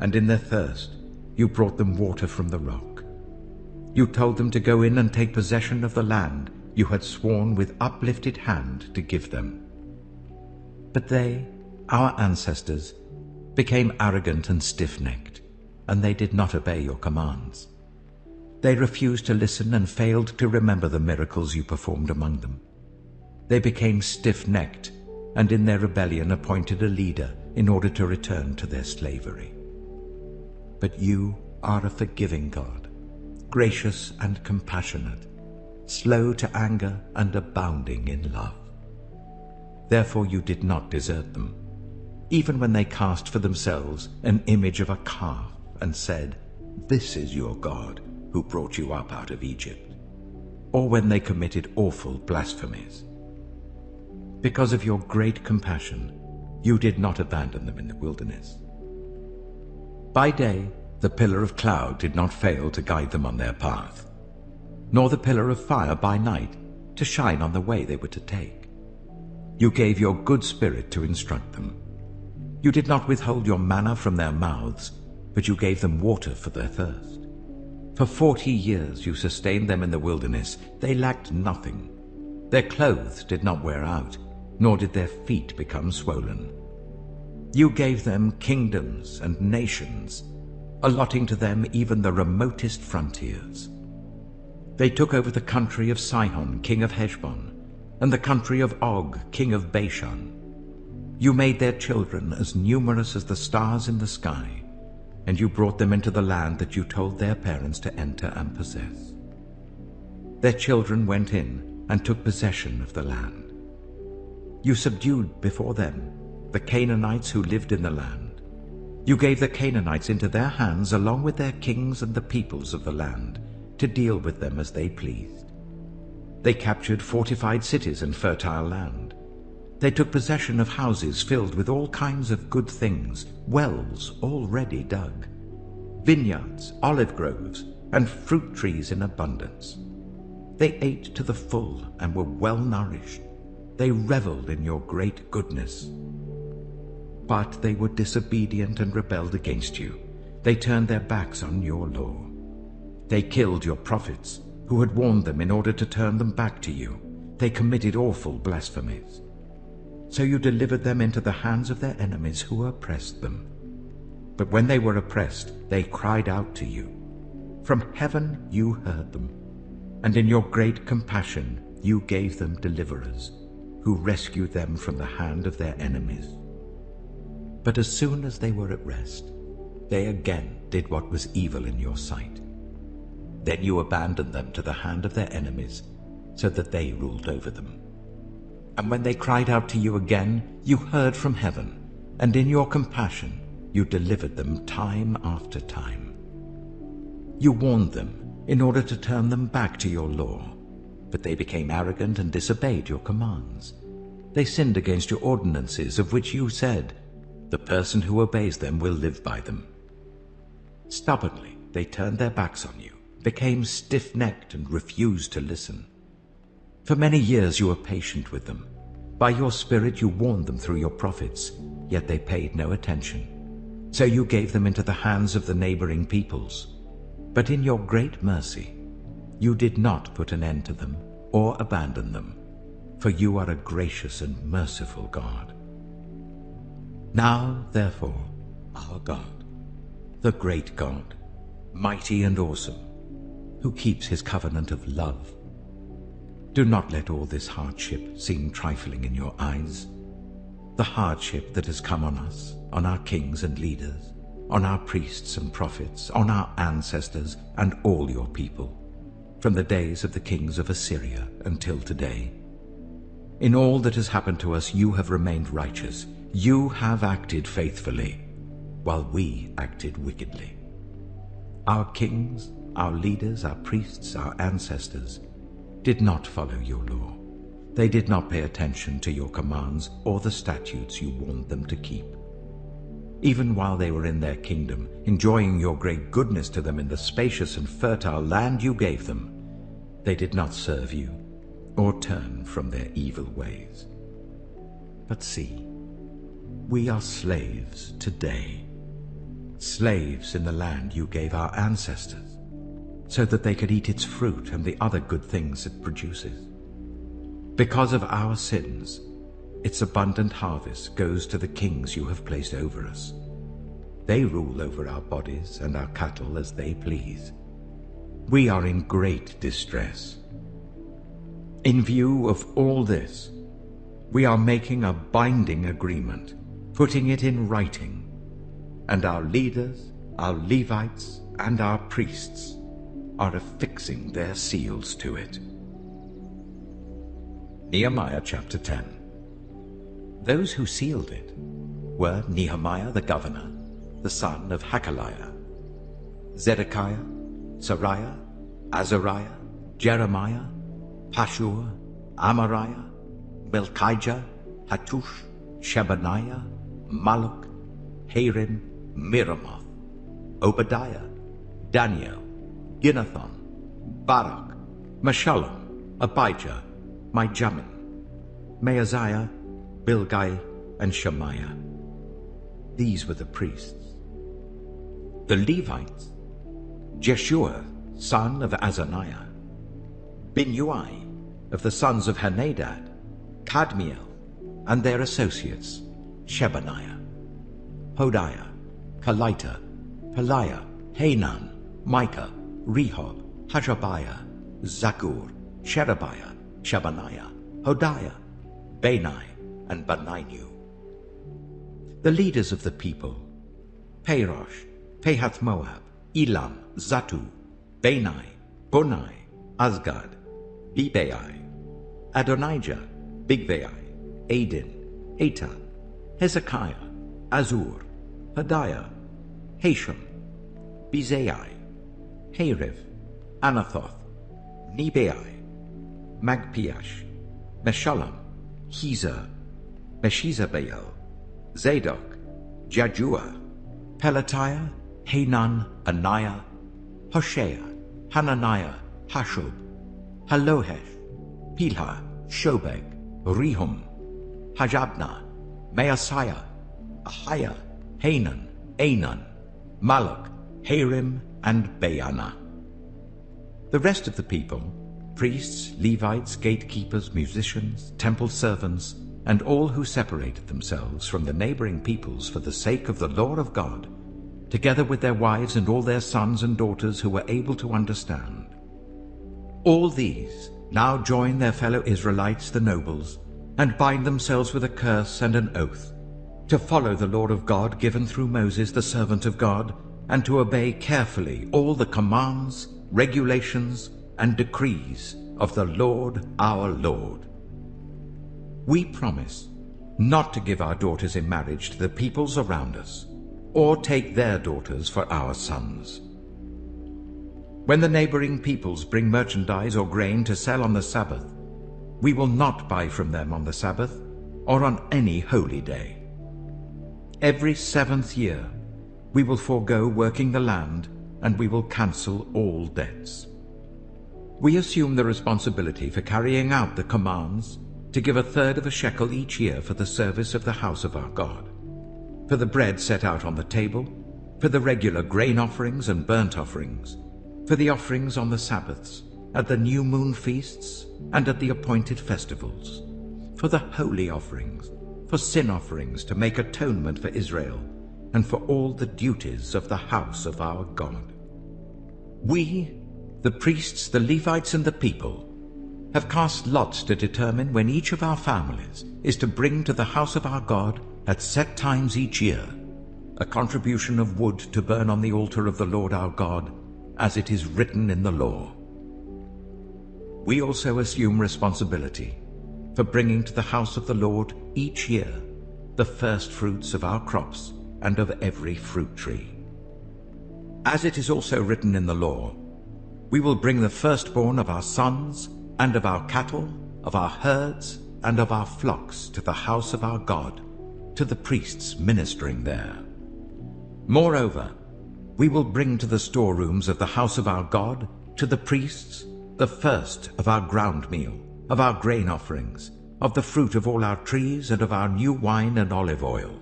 and in their thirst you brought them water from the rock. You told them to go in and take possession of the land you had sworn with uplifted hand to give them. But they, our ancestors, became arrogant and stiff-necked, and they did not obey your commands. They refused to listen and failed to remember the miracles you performed among them. They became stiff-necked, and in their rebellion appointed a leader in order to return to their slavery. But you are a forgiving God, gracious and compassionate, slow to anger and abounding in love. Therefore you did not desert them, even when they cast for themselves an image of a calf and said, "This is your God, who brought you up out of Egypt," or when they committed awful blasphemies. Because of your great compassion, you did not abandon them in the wilderness. By day, the pillar of cloud did not fail to guide them on their path, nor the pillar of fire by night to shine on the way they were to take. You gave your good spirit to instruct them. You did not withhold your manna from their mouths, but you gave them water for their thirst. For 40 years you sustained them in the wilderness. They lacked nothing. Their clothes did not wear out, nor did their feet become swollen. You gave them kingdoms and nations, allotting to them even the remotest frontiers. They took over the country of Sihon, king of Heshbon, and the country of Og, king of Bashan. You made their children as numerous as the stars in the sky, and you brought them into the land that you told their parents to enter and possess. Their children went in and took possession of the land. You subdued before them the Canaanites who lived in the land. You gave the Canaanites into their hands along with their kings and the peoples of the land, to deal with them as they pleased. They captured fortified cities and fertile land. They took possession of houses filled with all kinds of good things, wells already dug, vineyards, olive groves, and fruit trees in abundance. They ate to the full and were well nourished. They reveled in your great goodness. But they were disobedient and rebelled against you. They turned their backs on your law. They killed your prophets, who had warned them in order to turn them back to you. They committed awful blasphemies. So you delivered them into the hands of their enemies who oppressed them. But when they were oppressed, they cried out to you. From heaven you heard them, and in your great compassion you gave them deliverers, who rescued them from the hand of their enemies. But as soon as they were at rest, they again did what was evil in your sight. Then you abandoned them to the hand of their enemies, so that they ruled over them. And when they cried out to you again, you heard from heaven, and in your compassion you delivered them time after time. You warned them in order to turn them back to your law, but they became arrogant and disobeyed your commands. They sinned against your ordinances, of which you said, "The person who obeys them will live by them." Stubbornly they turned their backs on you, became stiff-necked and refused to listen. For many years you were patient with them. By your spirit you warned them through your prophets, yet they paid no attention. So you gave them into the hands of the neighboring peoples. But in your great mercy, you did not put an end to them or abandon them, for you are a gracious and merciful God. Now, therefore, our God, the great God, mighty and awesome, who keeps his covenant of love, do not let all this hardship seem trifling in your eyes. The hardship that has come on us, on our kings and leaders, on our priests and prophets, on our ancestors and all your people, from the days of the kings of Assyria until today. In all that has happened to us, you have remained righteous. You have acted faithfully, while we acted wickedly. Our kings, our leaders, our priests, our ancestors did not follow your law. They did not pay attention to your commands or the statutes you warned them to keep. Even while they were in their kingdom, enjoying your great goodness to them in the spacious and fertile land you gave them, they did not serve you or turn from their evil ways. But see, we are slaves today, slaves in the land you gave our ancestors, so that they could eat its fruit and the other good things it produces. Because of our sins, its abundant harvest goes to the kings you have placed over us. They rule over our bodies and our cattle as they please. We are in great distress. In view of all this, we are making a binding agreement, putting it in writing, and our leaders, our Levites, and our priests are affixing their seals to it. Nehemiah chapter 10. Those who sealed it were Nehemiah the governor, the son of Hakaliah, Zedekiah, Sariah, Azariah, Jeremiah, Pashur, Amariah, Melchijah, Hattush, Shebaniah, Malluch, Harim, Miramoth, Obadiah, Daniel, Ginnathon, Barak, Meshullam, Abijah, Mijamin, Maaziah, Bilgai, and Shemaiah. These were the priests. The Levites: Jeshua, son of Azaniah, Binnui, of the sons of Henadad, Kadmiel, and their associates, Shebaniah, Hodiah, Kelita, Peliah, Hanan, Micah, Rehob, Hashabiah, Zakur, Sherebiah, Shebaniah, Hodiah, Bani, and Beninu. The leaders of the people: Parosh, Pahath-Moab, Elam, Zatu, Bani, Bunai, Azgad, Bebai, Adonijah, Bigvai, Adin, Etan, Hezekiah, Azur, Hodiah, Hashem, Bezai, Hariv, Anathoth, Nebai, Magpiash, Meshullam, Hezer, Meshezabeel, Zadok, Jajua, Pelatiah, Hanan, Anaiah, Hoshea, Hananiah, Hashub, Halohesh, Pilha, Shobek, Rehum, Hajabna, Maaseiah, Ahiah, Hanan, Anan, Malach, Harim, and Baana. The rest of the people, priests, Levites, gatekeepers, musicians, temple servants, and all who separated themselves from the neighboring peoples for the sake of the law of God, together with their wives and all their sons and daughters who were able to understand. All these now join their fellow Israelites, the nobles, and bind themselves with a curse and an oath, to follow the law of God given through Moses, the servant of God, and to obey carefully all the commands, regulations, and decrees of the Lord our Lord. We promise not to give our daughters in marriage to the peoples around us, or take their daughters for our sons. When the neighboring peoples bring merchandise or grain to sell on the Sabbath, we will not buy from them on the Sabbath or on any holy day. Every 7th year we will forego working the land, and we will cancel all debts. We assume the responsibility for carrying out the commands to give 1/3 of a shekel each year for the service of the house of our God, for the bread set out on the table, for the regular grain offerings and burnt offerings, for the offerings on the Sabbaths, at the new moon feasts, and at the appointed festivals, for the holy offerings, for sin offerings to make atonement for Israel, and for all the duties of the house of our God. We, the priests, the Levites, and the people, have cast lots to determine when each of our families is to bring to the house of our God at set times each year a contribution of wood to burn on the altar of the Lord our God, as it is written in the law. We also assume responsibility for bringing to the house of the Lord each year the first fruits of our crops and of every fruit tree. As it is also written in the law, we will bring the firstborn of our sons and of our cattle, of our herds, and of our flocks to the house of our God, to the priests ministering there. Moreover, we will bring to the storerooms of the house of our God, to the priests, the first of our ground meal, of our grain offerings, of the fruit of all our trees, and of our new wine and olive oil.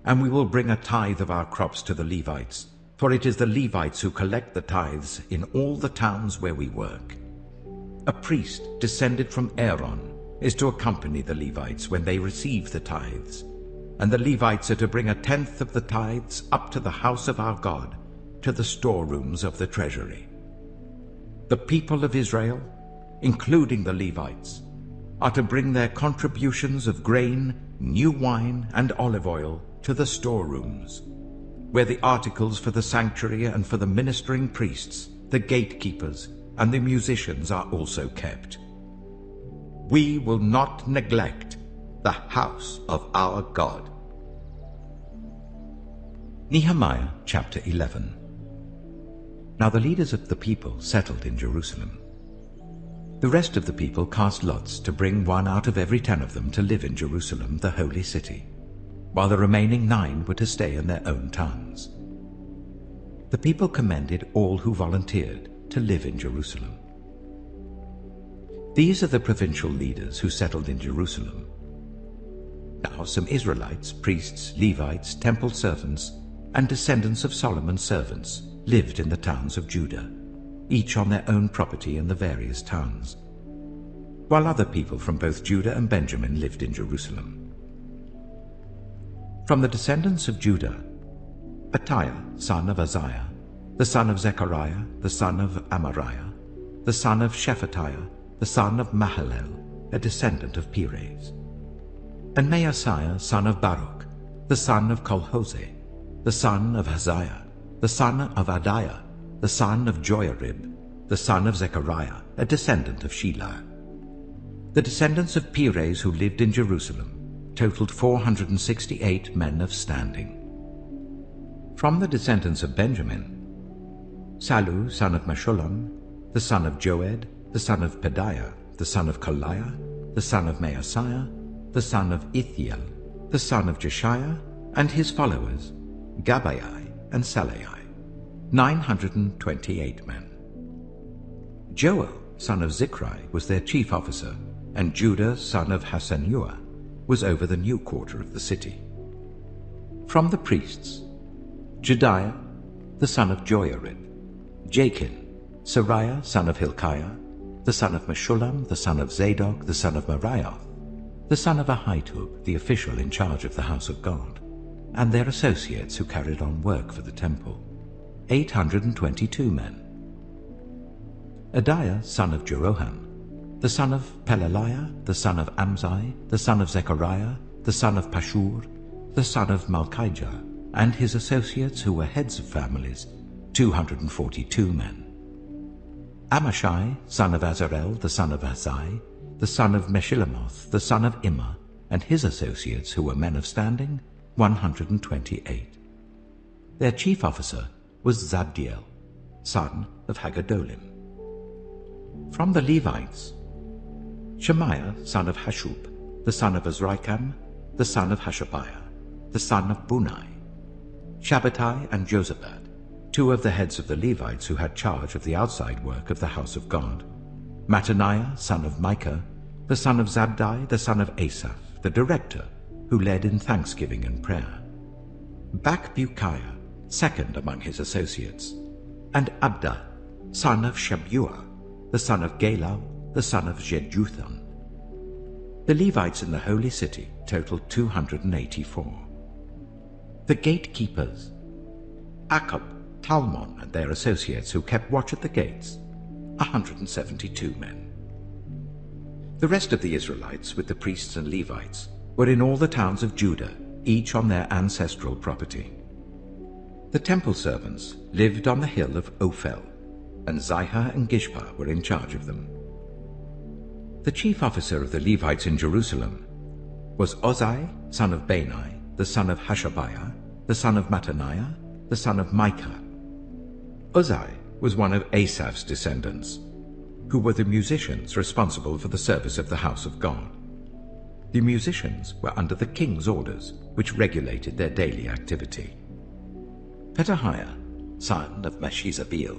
And we will bring a tithe of our crops to the Levites, for it is the Levites who collect the tithes in all the towns where we work. A priest descended from Aaron is to accompany the Levites when they receive the tithes, and the Levites are to bring 1/10 of the tithes up to the house of our God, to the storerooms of the treasury. The people of Israel, including the Levites, are to bring their contributions of grain, new wine, and olive oil to the storerooms, where the articles for the sanctuary and for the ministering priests, the gatekeepers, and the musicians are also kept. We will not neglect the house of our God. Nehemiah chapter 11. Now the leaders of the people settled in Jerusalem. The rest of the people cast lots to bring one out of every 10 of them to live in Jerusalem, the holy city, while the remaining 9 were to stay in their own towns. the people commended all who volunteered to live in Jerusalem. These are the provincial leaders who settled in Jerusalem. Now some Israelites, priests, Levites, temple servants, and descendants of Solomon's servants lived in the towns of Judah, each on their own property in the various towns, while other people from both Judah and Benjamin lived in Jerusalem. From the descendants of Judah, Attiah, son of Uzziah, the son of Zechariah, the son of Amariah, the son of Shephatiah, the son of Mahalalel, a descendant of Perez, and Maaseiah, son of Baruch, the son of Kolhose, the son of Haziah, the son of Adiah, the son of Joiarib, the son of Zechariah, a descendant of Shelah. The descendants of Perez who lived in Jerusalem totaled 468 men of standing. From the descendants of Benjamin, Sallu, son of Meshullam, the son of Joed, the son of Pedaiah, the son of Koliah, the son of Maaseiah, the son of Ithiel, the son of Jeshiah, and his followers, Gabbai and Salai, 928 men. Joel, son of Zichri, was their chief officer, and Judah, son of Hasanuah, was over the new quarter of the city. From the priests, Jediah, the son of Joiarib, Jachin, Sariah, son of Hilkiah, the son of Meshullam, the son of Zadok, the son of Merioth, the son of Ahitub, the official in charge of the house of God, and their associates who carried on work for the temple, 822 men. Adiah, son of Jeroham, the son of Pelaliah, the son of Amzai, the son of Zechariah, the son of Pashur, the son of Malchijah, and his associates who were heads of families, 242 men. Amashai, son of Azarel, the son of Azai, the son of Meshillamoth, the son of Immer, and his associates who were men of standing, 128. Their chief officer was Zabdiel, son of Haggadolim. From the Levites, Shemaiah, son of Hashub, the son of Azrikam, the son of Hashabiah, the son of Bunai, Shabbatai and Josabad, two of the heads of the Levites who had charge of the outside work of the house of God, Mattaniah, son of Micah, the son of Zabdi, the son of Asaph, the director, who led in thanksgiving and prayer, Bakbukiah, second among his associates, and Abda, son of Shabuah, the son of Galal, the son of Jeduthun. The Levites in the holy city totaled 284. The gatekeepers, Akub, Talmon, and their associates who kept watch at the gates, 172 men. The rest of the Israelites, with the priests and Levites, were in all the towns of Judah, each on their ancestral property. The temple servants lived on the hill of Ophel, and Zihah and Gishpa were in charge of them. The chief officer of the Levites in Jerusalem was Ozai, son of Bani, the son of Hashabiah, the son of Mattaniah, the son of Micah. Ozai was one of Asaph's descendants, who were the musicians responsible for the service of the house of God. The musicians were under the king's orders, which regulated their daily activity. Petahiah, son of Meshezabeel,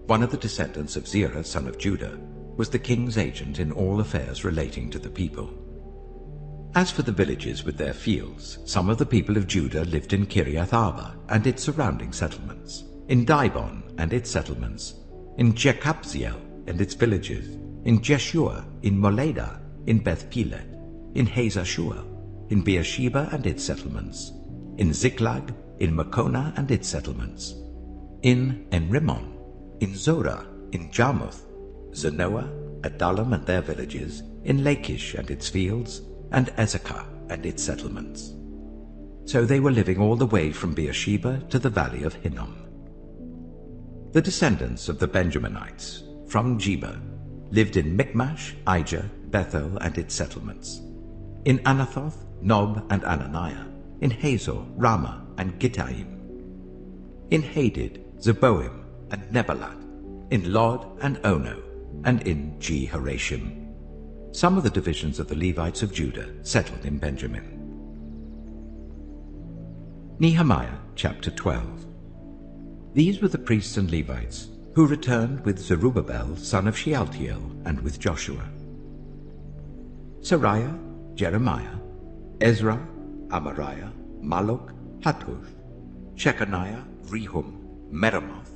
one of the descendants of Zerah, son of Judah, was the king's agent in all affairs relating to the people. As for the villages with their fields, some of the people of Judah lived in Kiriath Arba and its surrounding settlements, in Dibon and its settlements, in Jekabziel and its villages, in Jeshua, in Moleda, in Beth-Pelet, in Hazar-Shual, in Beersheba and its settlements, in Ziklag, in Makona and its settlements, in Enrimmon, in Zorah, in Jarmuth, Zanoah, Adullam and their villages, in Lachish and its fields, and Ezekah and its settlements. So they were living all the way from Beersheba to the valley of Hinnom. The descendants of the Benjaminites from Geba lived in Michmash, Ijah, Bethel and its settlements, in Anathoth, Nob and Ananiah, in Hazor, Ramah and Gittaim, in Hadid, Zeboim and Nebalat, in Lod and Ono, and in Jehoshim. Some of the divisions of the Levites of Judah settled in Benjamin. Nehemiah chapter 12. These were the priests and Levites, who returned with Zerubbabel son of Shealtiel and with Joshua. Seraiah, Jeremiah, Ezra, Amariah, Malluch, Hattush, Shechaniah, Rehum, Meremoth,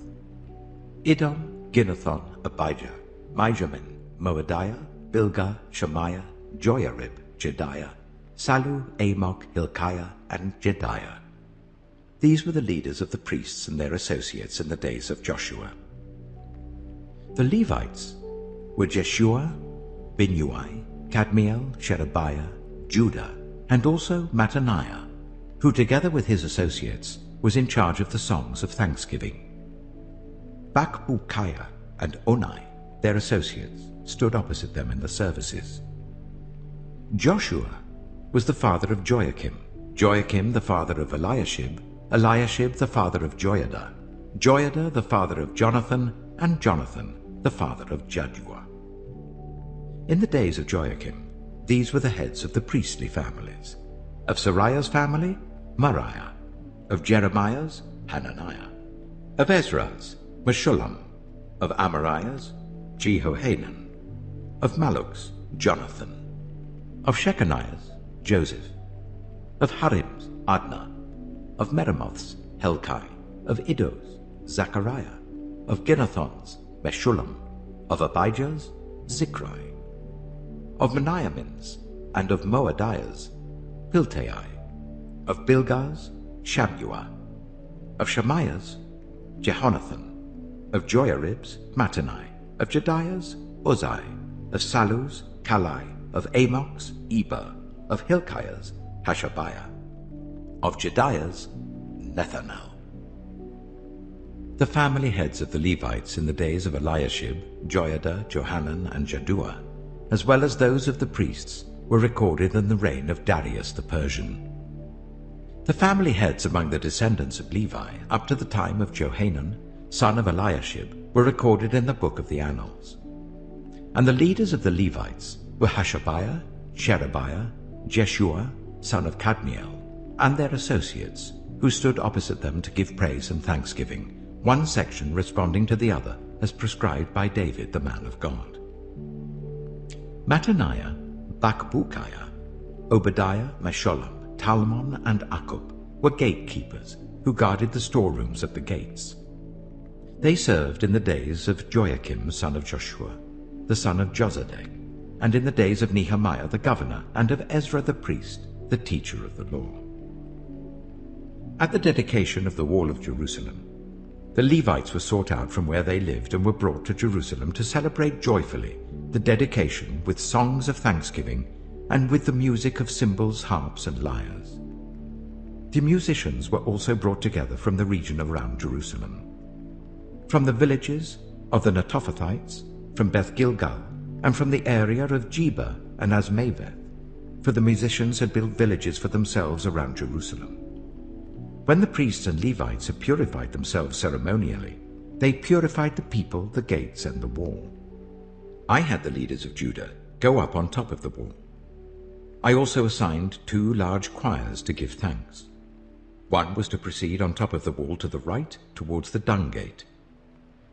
Idom, Ginnethon, Abijah, Mijamin, Moadiah, Bilgah, Shemaiah, Joiarib, Jedaiah, Salu, Amok, Hilkiah, and Jedaiah. These were the leaders of the priests and their associates in the days of Joshua. The Levites were Jeshua, Binnui, Kadmiel, Sherebiah, Judah, and also Mattaniah, who together with his associates was in charge of the songs of thanksgiving. Bakbukiah and Onai, their associates, stood opposite them in the services. Joshua was the father of Joachim, Joachim the father of Eliashib, Eliashib the father of Joiada, Joiada the father of Jonathan, and Jonathan the father of Jaddua. In the days of Joachim, these were the heads of the priestly families. Of Seraiah's family, Moriah. Of Jeremiah's, Hananiah. Of Ezra's, Meshullam. Of Amariah's, Jehohanan. Of Malluch's, Jonathan. Of Shechaniah's, Joseph. Of Harim's, Adnah. Of Meremoth's, Helkai. Of Iddo's, Zechariah. Of Ginnethon's, Meshullam. Of Abijah's, Zichri. Of Meniamin's and of Moadiah's, Piltai. Of Bilgah's, Shammua. Of Shemaiah's, Jehonathan. Of Joiarib's, Mattani. Of Jedaiah's, Uzai. Of Salu's, Kalai. Of Amok's, Eber. Of Hilkiah's, Hashabiah. Of Jedaiah's, Nethanel. The family heads of the Levites in the days of Eliashib, Joiada, Johanan, and Jaddua, as well as those of the priests, were recorded in the reign of Darius the Persian. The family heads among the descendants of Levi up to the time of Johanan, son of Eliashib, were recorded in the book of the Annals. And the leaders of the Levites were Hashabiah, Sherebiah, Jeshua, son of Kadmiel, and their associates, who stood opposite them to give praise and thanksgiving, one section responding to the other as prescribed by David the man of God. Mattaniah, Bakbukiah, Obadiah, Meshullam, Talmon, and Akkub were gatekeepers who guarded the storerooms at the gates. They served in the days of Joachim son of Joshua, the son of Josedek, and in the days of Nehemiah the governor, and of Ezra the priest, the teacher of the law. At the dedication of the wall of Jerusalem, the Levites were sought out from where they lived and were brought to Jerusalem to celebrate joyfully the dedication with songs of thanksgiving and with the music of cymbals, harps, and lyres. The musicians were also brought together from the region around Jerusalem, from the villages of the Netophathites, from Beth Gilgal, and from the area of Geba and Azmaveth, for the musicians had built villages for themselves around Jerusalem. When the priests and Levites had purified themselves ceremonially, they purified the people, the gates, and the wall. I had the leaders of Judah go up on top of the wall. I also assigned 2 large choirs to give thanks. One was to proceed on top of the wall to the right towards the dung gate.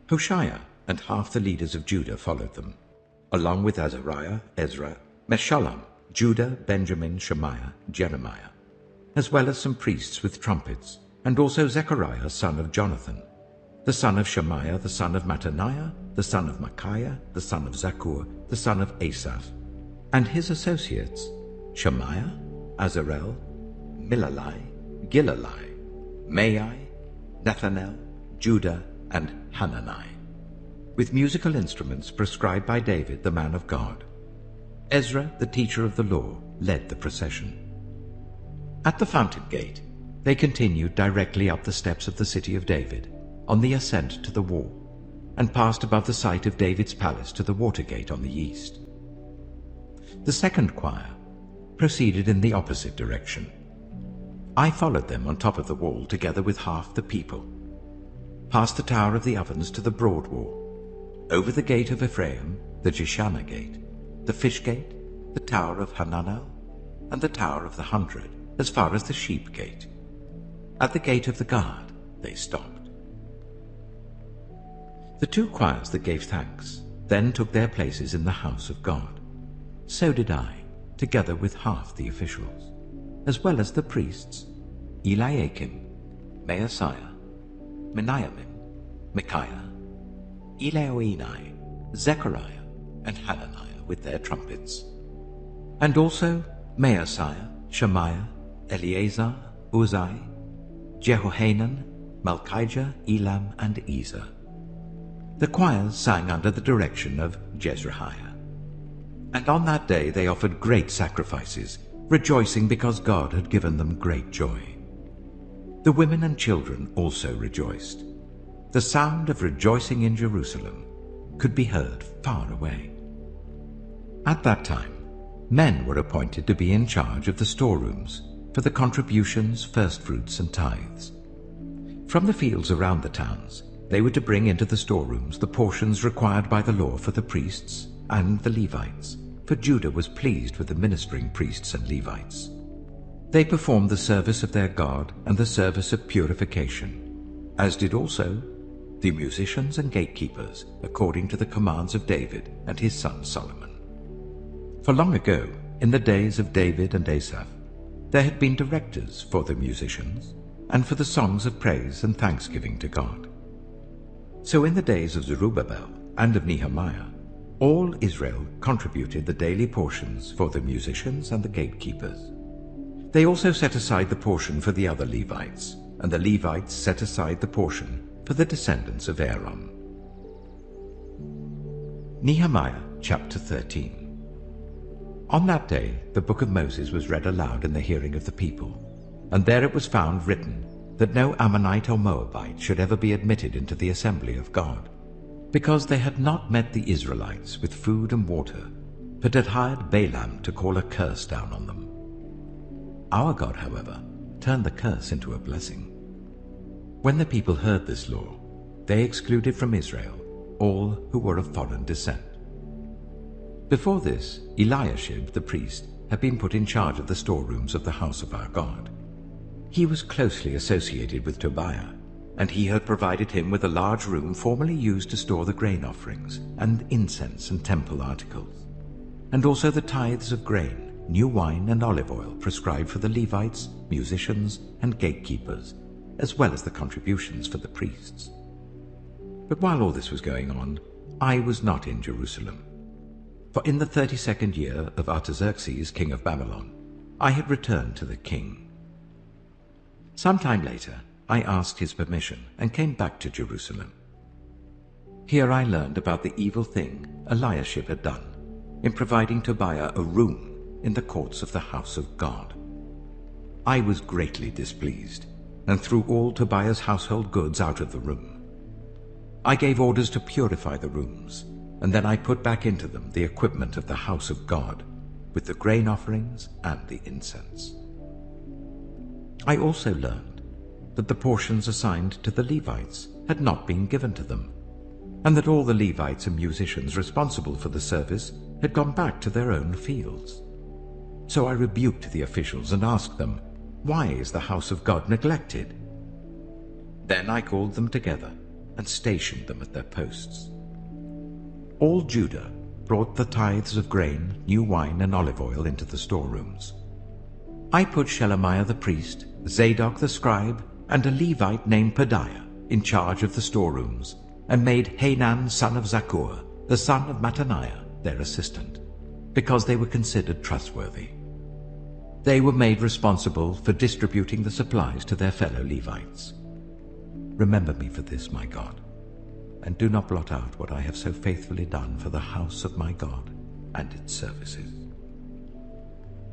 Hoshea and half the leaders of Judah followed them, along with Azariah, Ezra, Meshullam, Judah, Benjamin, Shemaiah, Jeremiah, as well as some priests with trumpets, and also Zechariah son of Jonathan, the son of Shemaiah, the son of Mattaniah, the son of Micaiah, the son of Zakkur, the son of Asaph, and his associates, Shemaiah, Azarel, Milalai, Gilalai, Maai, Nethanel, Judah, and Hanani, with musical instruments prescribed by David the man of God. Ezra, the teacher of the law, led the procession. At the fountain gate, they continued directly up the steps of the city of David, on the ascent to the wall, and passed above the site of David's palace to the water gate on the east. The second choir proceeded in the opposite direction. I followed them on top of the wall together with half the people, past the tower of the ovens to the broad wall, over the gate of Ephraim, the Jeshanah gate, the fish gate, the tower of Hananel, and the tower of the 100, as far as the sheep gate. At the gate of the guard they stopped. The 2 choirs that gave thanks then took their places in the house of God. So did I, together with half the officials, as well as the priests, Eliakim, Maaseiah, Meniamim, Micaiah, Elioenai, Zechariah, and Hananiah with their trumpets, and also Maaseiah, Shemaiah, Eleazar, Uzai, Jehohanan, Malchijah, Elam, and Ezer. The choirs sang under the direction of Jezreiah. And on that day they offered great sacrifices, rejoicing because God had given them great joy. The women and children also rejoiced. The sound of rejoicing in Jerusalem could be heard far away. At that time, men were appointed to be in charge of the storerooms for the contributions, firstfruits, and tithes. From the fields around the towns, they were to bring into the storerooms the portions required by the law for the priests and the Levites, for Judah was pleased with the ministering priests and Levites. They performed the service of their God and the service of purification, as did also the musicians and gatekeepers, according to the commands of David and his son Solomon. For long ago, in the days of David and Asaph, there had been directors for the musicians and for the songs of praise and thanksgiving to God. So in the days of Zerubbabel and of Nehemiah, all Israel contributed the daily portions for the musicians and the gatekeepers. They also set aside the portion for the other Levites, and the Levites set aside the portion for the descendants of Aaron. Nehemiah chapter 13. On that day the book of Moses was read aloud in the hearing of the people, and there it was found written that no Ammonite or Moabite should ever be admitted into the assembly of God, because they had not met the Israelites with food and water, but had hired Balaam to call a curse down on them. Our God, however, turned the curse into a blessing. When the people heard this law, they excluded from Israel all who were of foreign descent. Before this, Eliashib the priest had been put in charge of the storerooms of the house of our God. He was closely associated with Tobiah, and he had provided him with a large room formerly used to store the grain offerings and incense and temple articles, and also the tithes of grain, new wine, and olive oil prescribed for the Levites, musicians, and gatekeepers, as well as the contributions for the priests. But while all this was going on, I was not in Jerusalem. For in the 32nd year of Artaxerxes, king of Babylon, I had returned to the king. Some time later, I asked his permission and came back to Jerusalem. Here I learned about the evil thing Eliashib had done in providing Tobiah a room in the courts of the house of God. I was greatly displeased and threw all Tobiah's household goods out of the room. I gave orders to purify the rooms, and then I put back into them the equipment of the house of God, with the grain offerings and the incense. I also learned that the portions assigned to the Levites had not been given to them, and that all the Levites and musicians responsible for the service had gone back to their own fields. So I rebuked the officials and asked them, "Why is the house of God neglected?" Then I called them together and stationed them at their posts. All Judah brought the tithes of grain, new wine, and olive oil into the storerooms. I put Shelemiah the priest, Zadok the scribe, and a Levite named Pedaiah in charge of the storerooms, and made Hanan son of Zakkur, the son of Mattaniah, their assistant, because they were considered trustworthy. They were made responsible for distributing the supplies to their fellow Levites. Remember me for this, my God, and do not blot out what I have so faithfully done for the house of my God and its services.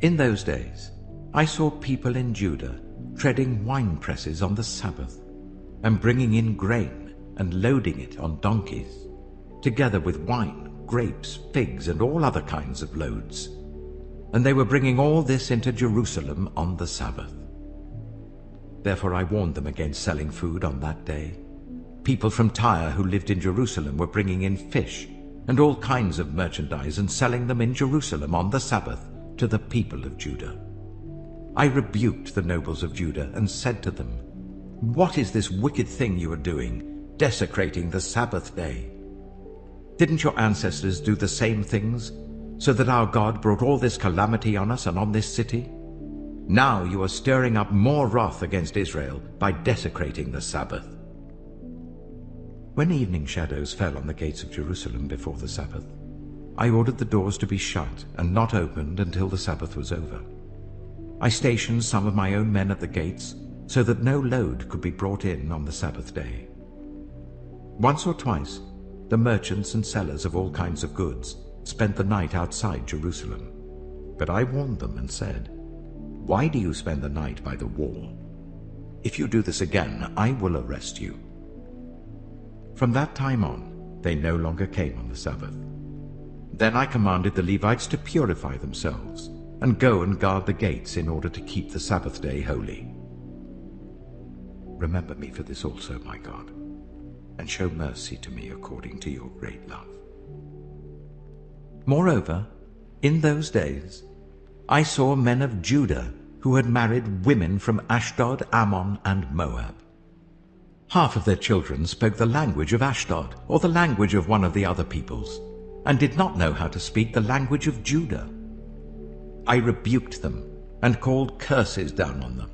In those days, I saw people in Judah treading wine presses on the Sabbath, and bringing in grain and loading it on donkeys, together with wine, grapes, figs, and all other kinds of loads. And they were bringing all this into Jerusalem on the Sabbath. Therefore I warned them against selling food on that day. People from Tyre who lived in Jerusalem were bringing in fish and all kinds of merchandise and selling them in Jerusalem on the Sabbath to the people of Judah. I rebuked the nobles of Judah and said to them, "What is this wicked thing you are doing, desecrating the Sabbath day. Didn't your ancestors do the same things, so that our God brought all this calamity on us and on this city? Now you are stirring up more wrath against Israel by desecrating the Sabbath. When evening shadows fell on the gates of Jerusalem before the Sabbath, I ordered the doors to be shut and not opened until the Sabbath was over. I stationed some of my own men at the gates so that no load could be brought in on the Sabbath day. Once or twice, the merchants and sellers of all kinds of goods spent the night outside Jerusalem. But I warned them and said, "Why do you spend the night by the wall? If you do this again, I will arrest you." From that time on, they no longer came on the Sabbath. Then I commanded the Levites to purify themselves and go and guard the gates in order to keep the Sabbath day holy. Remember me for this also, my God, and show mercy to me according to your great love. Moreover, in those days, I saw men of Judah who had married women from Ashdod, Ammon, and Moab. Half of their children spoke the language of Ashdod, or the language of one of the other peoples, and did not know how to speak the language of Judah. I rebuked them and called curses down on them.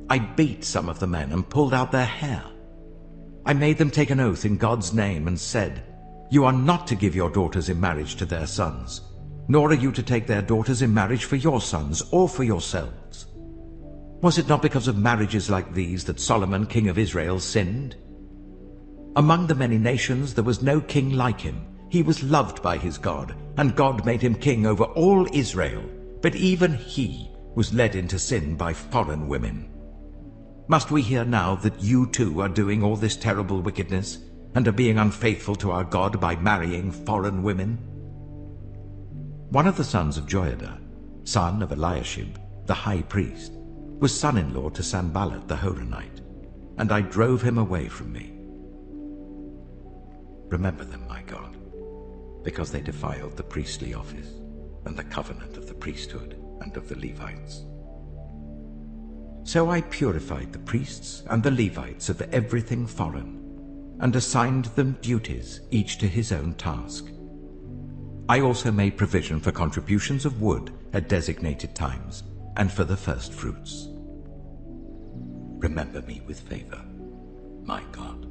I beat some of the men and pulled out their hair. I made them take an oath in God's name and said, "You are not to give your daughters in marriage to their sons, nor are you to take their daughters in marriage for your sons or for yourselves." Was it not because of marriages like these that Solomon, king of Israel, sinned? Among the many nations there was no king like him. He was loved by his God, and God made him king over all Israel. But even he was led into sin by foreign women. Must we hear now that you too are doing all this terrible wickedness and are being unfaithful to our God by marrying foreign women? One of the sons of Joiada, son of Eliashib, the high priest, was son-in-law to Sanballat the Horonite, and I drove him away from me. Remember them, my God, because they defiled the priestly office and the covenant of the priesthood and of the Levites. So I purified the priests and the Levites of everything foreign, and assigned them duties, each to his own task. I also made provision for contributions of wood at designated times, and for the first fruits. Remember me with favor, my God.